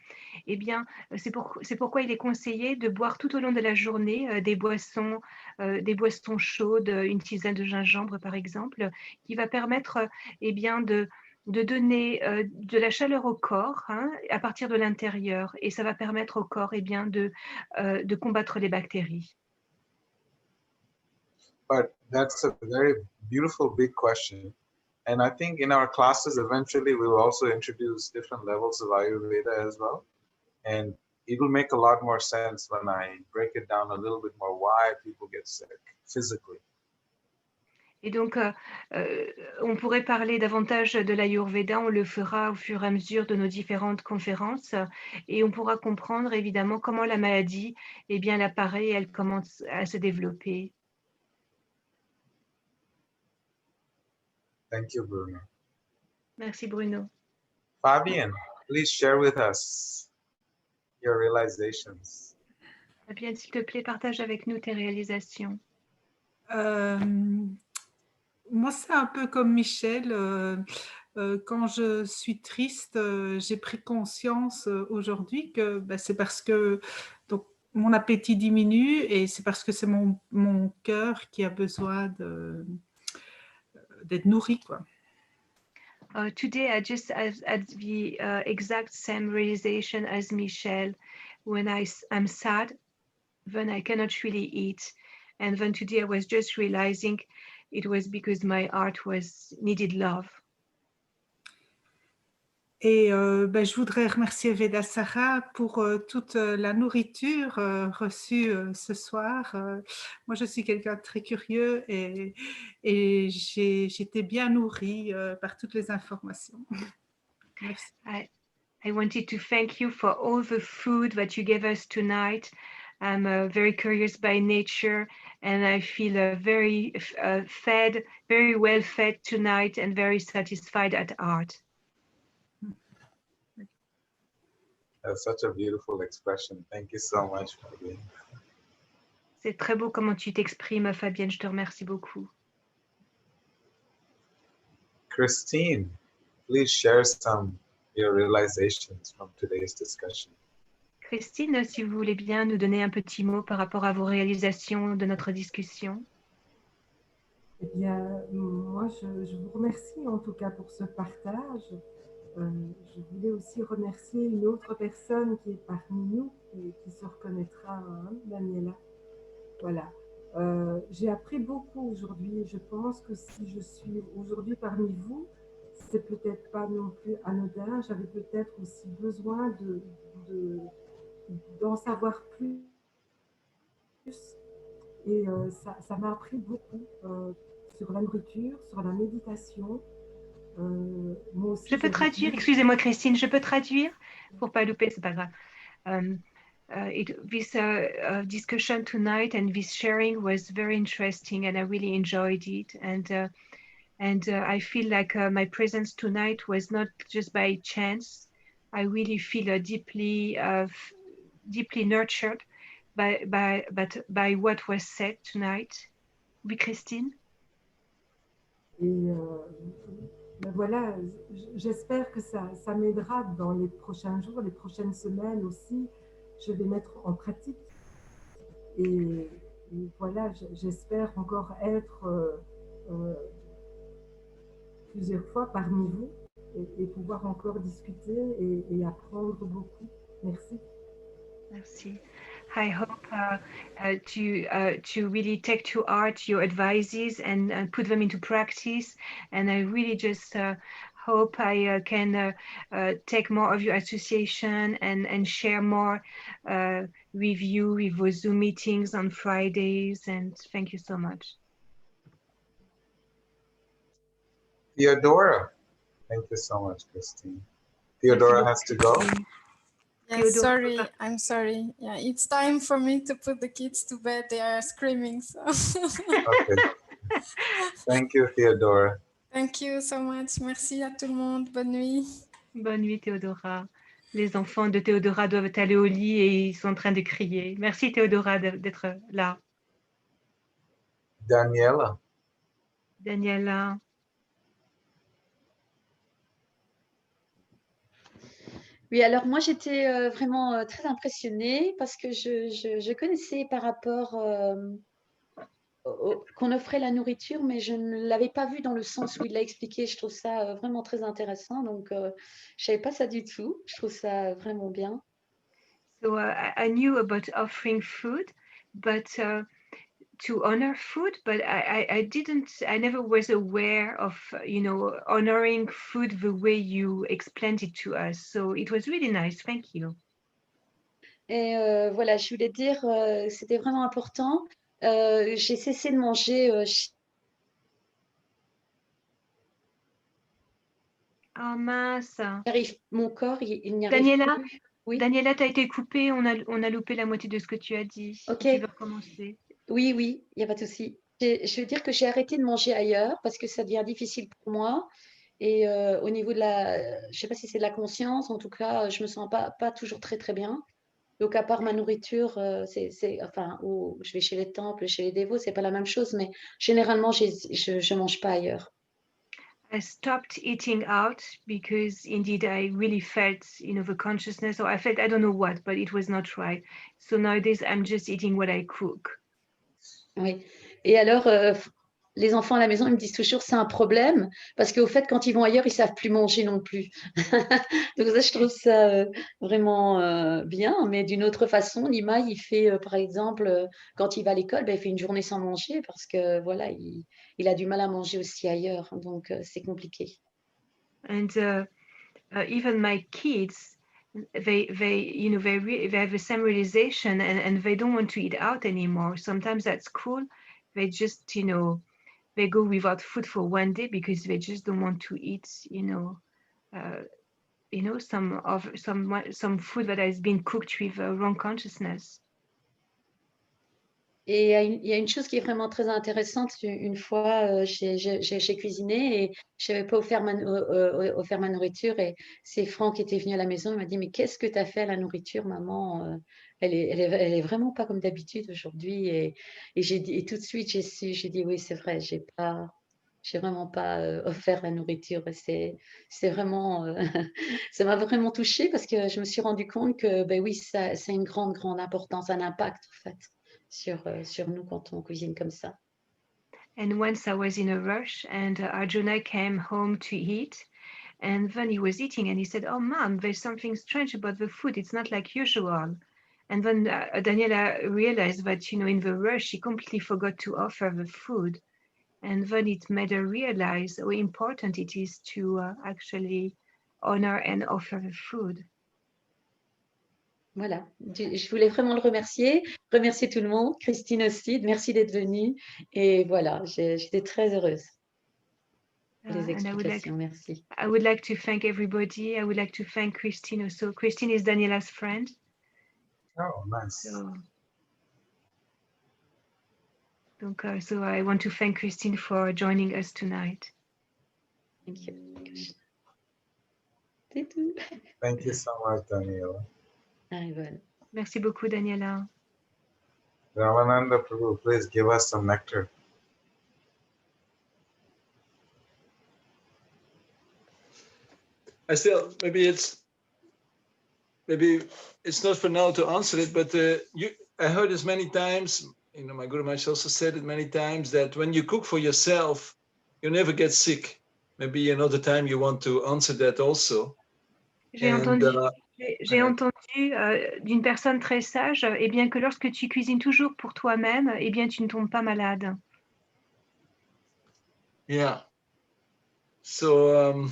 Eh bien, c'est pourquoi il est conseillé de boire tout au long de la journée des boissons chaudes, une tisane de gingembre par exemple, qui va permettre de donner de la chaleur au corps à partir de l'intérieur, et ça va permettre au corps de combattre les bactéries. But that's a very beautiful big question. And I think in our classes, eventually we will also introduce different levels of Ayurveda as well. And it will make a lot more sense when I break it down a little bit more why people get sick physically. Et donc, on pourrait parler davantage de l'Ayurveda, on le fera au fur et à mesure de nos différentes conférences, et on pourra comprendre évidemment comment la maladie, elle apparaît et elle commence à se développer. Thank you, Bruno. Merci, Bruno. Fabian, please share with us your realizations. Fabienne, s'il te plaît, partage avec nous tes réalisations. Moi, c'est un peu comme Michel. quand je suis triste, j'ai pris conscience aujourd'hui que c'est parce que donc, mon appétit diminue et c'est parce que c'est mon cœur qui a besoin d'être nourri, quoi. Today, I just had the exact same realization as Michelle. When I'm sad, then I cannot really eat. And then today I was just realizing it was because my heart needed love. Et je voudrais remercier Veda Sarah pour toute la nourriture reçue ce soir. Moi, je suis quelqu'un de très curieux et j'étais bien nourrie par toutes les informations. Merci. I wanted to thank you for all the food that you gave us tonight. I'm very curious by nature and I feel very fed, very well fed tonight and very satisfied at heart. That's such a beautiful expression. Thank you so much, Fabienne. C'est très beau comment tu t'exprimes, Fabienne. Je te remercie beaucoup. Christine, please share some of your realizations from today's discussion. Christine, si vous voulez bien nous donner un petit mot par rapport à vos réalisations de notre discussion. Eh bien, moi, je vous remercie en tout cas pour ce partage. Je voulais aussi remercier une autre personne qui est parmi nous et qui se reconnaîtra, hein, Daniela. Voilà. J'ai appris beaucoup aujourd'hui. Je pense que si je suis aujourd'hui parmi vous, c'est peut-être pas non plus anodin. J'avais peut-être aussi besoin d'en savoir plus. Et ça m'a appris beaucoup sur la nourriture, sur la méditation. Moi aussi, Je peux traduire, excusez-moi Christine, je peux traduire pour pas louper, c'est pas grave. This discussion tonight and this sharing was very interesting and I really enjoyed it and I feel like my presence tonight was not just by chance. I really feel deeply nurtured by what was said tonight. Oui, Christine? Et ben voilà, j'espère que ça m'aidera dans les prochains jours, les prochaines semaines aussi. Je vais mettre en pratique. Et voilà, j'espère encore être plusieurs fois parmi vous et pouvoir encore discuter et apprendre beaucoup. Merci. Merci. I hope to really take to heart your advices and put them into practice. And I really just hope I can take more of your association and share more with you with those Zoom meetings on Fridays. And thank you so much. Theodora, thank you so much, Christine. Theodora has to go. Yeah, sorry, I'm sorry. Yeah, it's time for me to put the kids to bed. They are screaming. So. Okay. Thank you, Theodora. Thank you so much. Merci à tout le monde. Bonne nuit. Bonne nuit, Théodora. Les enfants de Théodora doivent aller au lit et ils sont en train de crier. Merci, Théodora, d'être là. Daniela. Daniela. Oui, alors moi j'étais vraiment très impressionnée parce que je connaissais par rapport qu'on offrait la nourriture, mais je ne l'avais pas vu dans le sens où il l'a expliqué. Je trouve ça vraiment très intéressant, donc je ne savais pas ça du tout. Je trouve ça vraiment bien. So I knew about offering food, but to honor food, but I never was aware of, honoring food the way you explained it to us. So it was really nice. Thank you. Et voilà, je voulais dire, c'était vraiment important. J'ai cessé de manger. Oh mince. Mon corps, il n'y arrive Daniela, plus. Oui. Daniela, tu as été coupée. On a loupé la moitié de ce que tu as dit. Ok. Tu veux recommencer? Oui, il n'y a pas de souci. Je veux dire que j'ai arrêté de manger ailleurs parce que ça devient difficile pour moi. Et au niveau de je ne sais pas si c'est de la conscience, en tout cas, je ne me sens pas toujours très, très bien. Donc, à part ma nourriture, où je vais chez les temples, chez les dévots, ce n'est pas la même chose, mais généralement, je ne mange pas ailleurs. I stopped eating out because indeed I really felt, the consciousness, or I felt, I don't know what, but it was not right. So nowadays I'm just eating what I cook. Oui. Et alors, les enfants à la maison, ils me disent toujours c'est un problème parce qu'au fait, quand ils vont ailleurs, ils savent plus manger non plus. Donc ça, je trouve ça vraiment bien. Mais d'une autre façon, Lima, il fait, par exemple, quand il va à l'école, ben, il fait une journée sans manger parce que voilà, il a du mal à manger aussi ailleurs. Donc c'est compliqué. And even my kids, they have the same realization, and they don't want to eat out anymore. Sometimes at school, they just, they go without food for one day because they just don't want to eat, some food that has been cooked with wrong consciousness. Et il y a une chose qui est vraiment très intéressante. Une fois, j'ai cuisiné et je n'avais pas offert ma nourriture. Et c'est Franck qui était venu à la maison. Il m'a dit, mais qu'est-ce que tu as fait à la nourriture, maman? Elle est vraiment pas comme d'habitude aujourd'hui. Et tout de suite, j'ai dit, oui, c'est vrai, j'ai vraiment pas offert la nourriture. C'est vraiment, ça m'a vraiment touchée parce que je me suis rendu compte que, ben oui, ça a une grande importance, un impact, en fait. Sur nous quand on cuisine comme ça. And once I was in a rush and Arjuna came home to eat, and then he was eating and he said, "Oh, Mom, there's something strange about the food. It's not like usual." And then Daniela realized that, in the rush, she completely forgot to offer the food. And then it made her realize how important it is to actually honor and offer the food. Voilà, je voulais vraiment le remercier tout le monde, Christine aussi, merci d'être venue. Et voilà, j'étais très heureuse. Les explications, merci. I would like to thank everybody. I would like to thank Christine also. Christine is Daniela's friend. Oh, nice. So I want to thank Christine for joining us tonight. Thank you. Thank you so much, Daniela. Merci beaucoup, Daniela. Ramananda Prabhu, please give us some nectar. Maybe it's not for now to answer it, but I heard this many times. My Guru Maharaj also said it many times that when you cook for yourself, you never get sick. Maybe another time you want to answer that also. J'ai entendu d'une personne très sage, eh bien que lorsque tu cuisines toujours pour toi-même, eh bien tu ne tombes pas malade. Yeah. So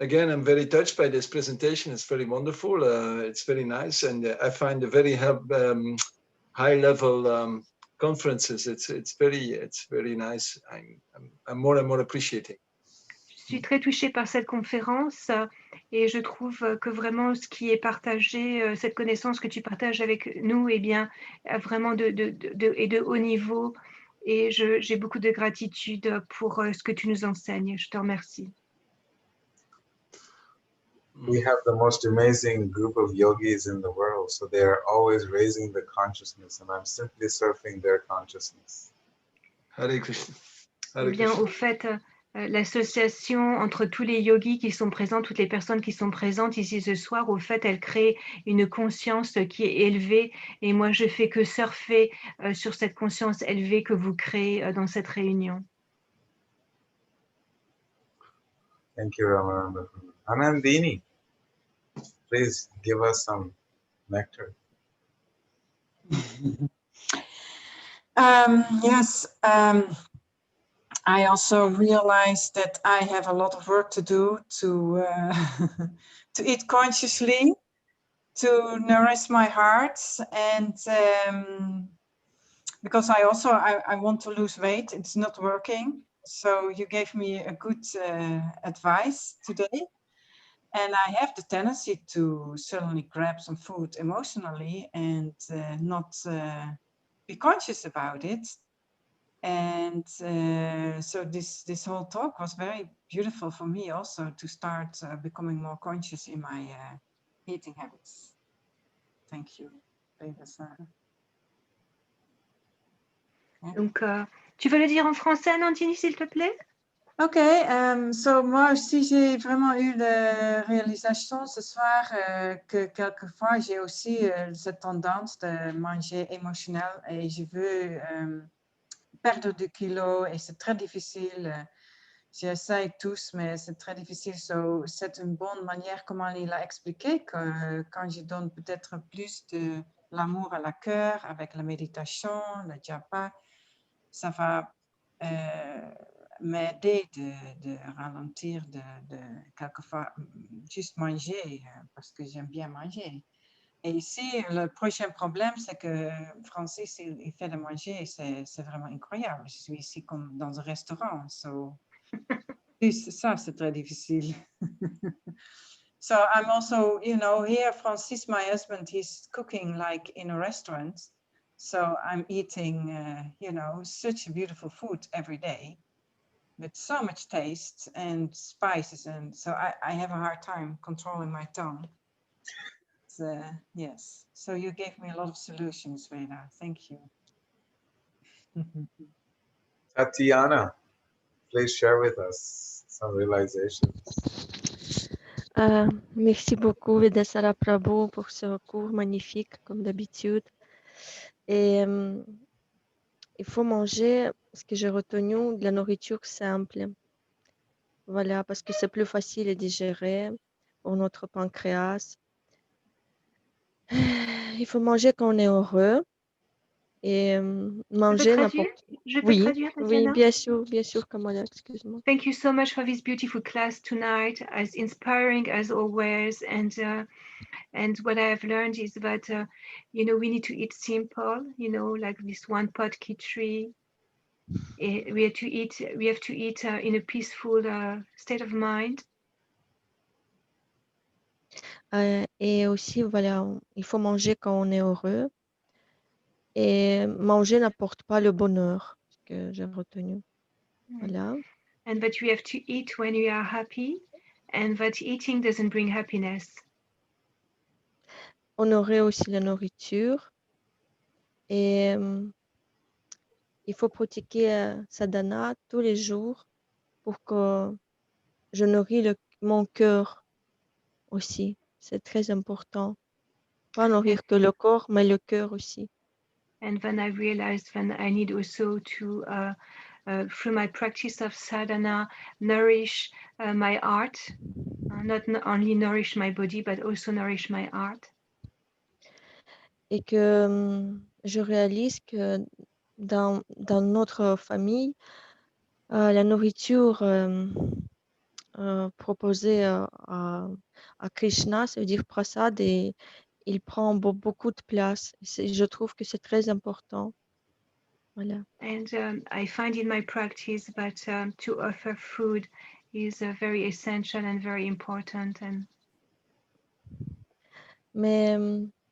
again, I'm very touched by this presentation. It's very wonderful. It's very nice, and I find a very high-level conferences. It's very nice. I'm more and more appreciating. Je suis très touchée par cette conférence et je trouve que vraiment ce qui est partagé, cette connaissance que tu partages avec nous, eh bien, vraiment de haut niveau. Et j'ai beaucoup de gratitude pour ce que tu nous enseignes. Je te remercie. We have the most amazing group of yogis in the world, so they are always raising the consciousness, and I'm simply surfing their consciousness. Hare Krishna. Eh bien, au fait, l'association entre tous les yogis qui sont présents, toutes les personnes qui sont présentes ici ce soir, au fait, elle crée une conscience qui est élevée. Et moi, je fais que surfer sur cette conscience élevée que vous créez dans cette réunion. Thank you, Ramananda. Anandini, please give us some nectar. Yes. I also realized that I have a lot of work to do to to eat consciously, to nourish my heart, and because I want to lose weight. It's not working. So you gave me a good advice today, and I have the tendency to suddenly grab some food emotionally and not be conscious about it. And so this whole talk was very beautiful for me also to start becoming more conscious in my eating habits. Thank you. Donc, tu veux le dire en français, Nandini, s'il te plaît? Ok, so moi aussi j'ai vraiment eu la réalisation ce soir que quelquefois j'ai aussi cette tendance de manger émotionnel et je veux perdre du kilo et c'est très difficile. J'essaie tous, mais c'est très difficile. So, c'est une bonne manière, comment il a expliqué, que quand je donne peut-être plus de l'amour à la cœur avec la méditation, le japa, ça va m'aider de ralentir, de quelquefois juste manger parce que j'aime bien manger. Et ici, le prochain problème, c'est que Francis, il fait de manger et c'est vraiment incroyable. Je suis ici comme dans un restaurant. So, ça, c'est très difficile. So I'm also, you know, here, Francis, my husband, he's cooking like in a restaurant. So I'm eating, you know, such beautiful food every day with so much taste and spices. And so I have a hard time controlling my tongue. Yes. So you gave me a lot of solutions, Veda. Thank you. Tatiana, please share with us some realizations. Merci beaucoup, Vedasara Prabhu, pour ce cours magnifique, comme d'habitude. Et il faut manger, ce que j'ai retenu, de la nourriture simple. Voilà, parce que c'est plus facile à digérer pour notre pancréas. Il faut manger quand on est heureux. Et manger n'importe... Je peux Oui, traduire, oui, Tatiana? bien sûr, Kamala, excuse-moi. Thank you so much for this beautiful class tonight, as inspiring as always. And what I have learned is that, you know, we need to eat simple, you know, like this one pot khichdi. We have to eat in a peaceful state of mind. Et aussi, voilà, il faut manger quand on est heureux. Et manger n'apporte pas le bonheur, ce que j'ai retenu. Voilà. And that you have to eat when you are happy, and that eating doesn't bring happiness. Honorer aussi la nourriture. Et il faut pratiquer sadhana tous les jours pour que je nourris mon cœur aussi. C'est très important. Pas nourrir que le corps, mais le cœur aussi. And then I realized that I need also to, through my practice of sadhana, nourish my heart, not only nourish my body, but also nourish my heart. Et que je réalise que dans notre famille, la nourriture proposée à Krishna, ça veut dire prasad, et il prend beaucoup de place. Je trouve que c'est très important. Voilà. And I find in my practice that to offer food is very essential and very important. And mais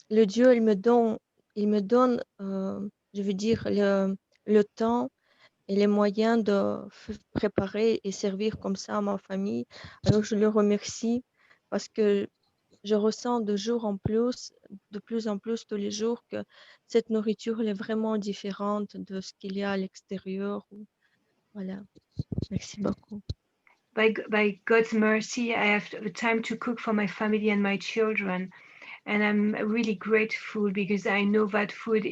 le Dieu, il me donne, je veux dire, le temps et les moyens de préparer et servir comme ça à ma famille. Alors je le remercie parce que je ressens de plus en plus tous les jours que cette nourriture elle est vraiment différente de ce qu'il y a à l'extérieur. Voilà. Merci beaucoup. by God's mercy, I have the time to cook for my family and my children. And I'm really grateful because I know that food,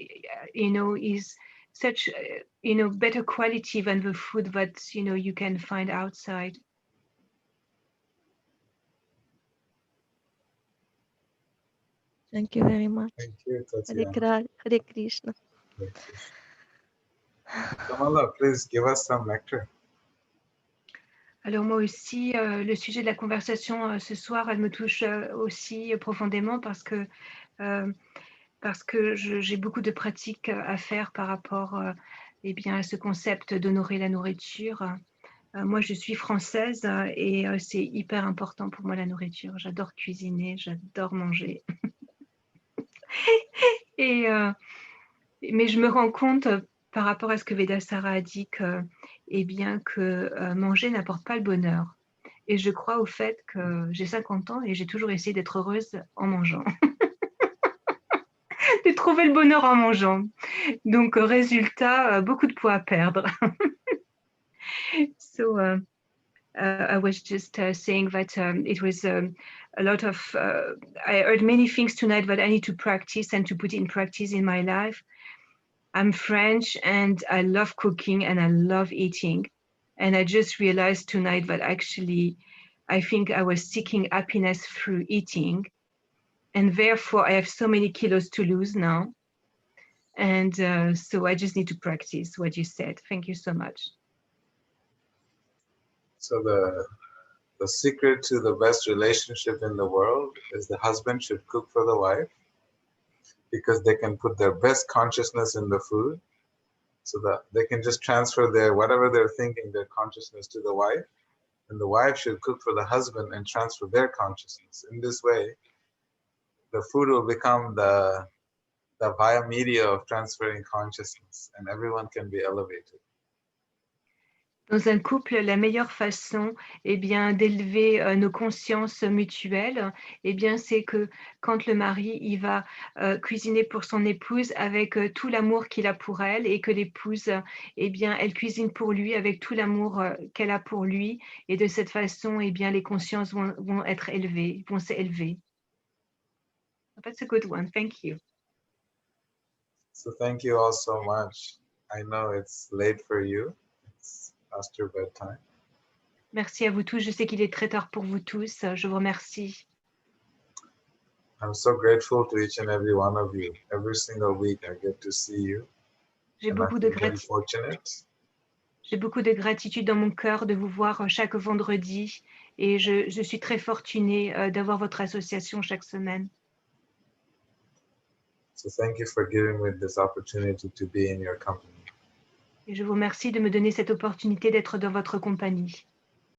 you know, is such, you know, better quality than the food that, you know, you can find outside. Thank you very much. Thank you, Tatiana. Hare Krishna. Kamala, please give us some nectar. Alors moi aussi, le sujet de la conversation ce soir, elle me touche aussi profondément parce que j'ai beaucoup de pratiques à faire par rapport eh bien, à ce concept d'honorer la nourriture. Moi, je suis française et c'est hyper important pour moi la nourriture. J'adore cuisiner, j'adore manger. Mais je me rends compte par rapport à ce que Vedasara a dit que, eh bien, que manger n'apporte pas le bonheur. Et je crois au fait que j'ai 50 ans et j'ai toujours essayé d'être heureuse en mangeant. De trouver le bonheur en mangeant. Donc, résultat, beaucoup de poids à perdre. So, I was just saying that it was a lot of, I heard many things tonight that I need to practice and to put in practice in my life. I'm French and I love cooking and I love eating. And I just realized tonight that actually, I think I was seeking happiness through eating. And therefore, I have so many kilos to lose now. And so I just need to practice what you said. Thank you so much. So the secret to the best relationship in the world is the husband should cook for the wife, because they can put their best consciousness in the food, so that they can just transfer their whatever they're thinking, their consciousness to the wife, and the wife should cook for the husband and transfer their consciousness. In this way, the food will become the via media of transferring consciousness, and everyone can be elevated. Dans un couple, la meilleure façon d'élever nos consciences mutuelles, c'est que quand le mari il va cuisiner pour son épouse avec tout l'amour qu'il a pour elle, et que l'épouse elle cuisine pour lui avec tout l'amour qu'elle a pour lui, et de cette façon les consciences vont être élevées, vont s'élever. That's a good one. Thank you. So thank you all so much. I know it's late for you. It's past your bedtime. Merci à vous tous. Je sais qu'il est très tard pour vous tous. Je vous remercie. I'm so grateful to each and every one of you. Every single week I get to see you. J'ai And beaucoup I de feel very gratitude. fortunate. J'ai beaucoup de gratitude dans mon cœur de vous voir chaque vendredi, et je suis très fortunée d'avoir votre association chaque semaine. So thank you for giving me this opportunity to be in your company. Et je vous remercie de me donner cette opportunité d'être dans votre compagnie.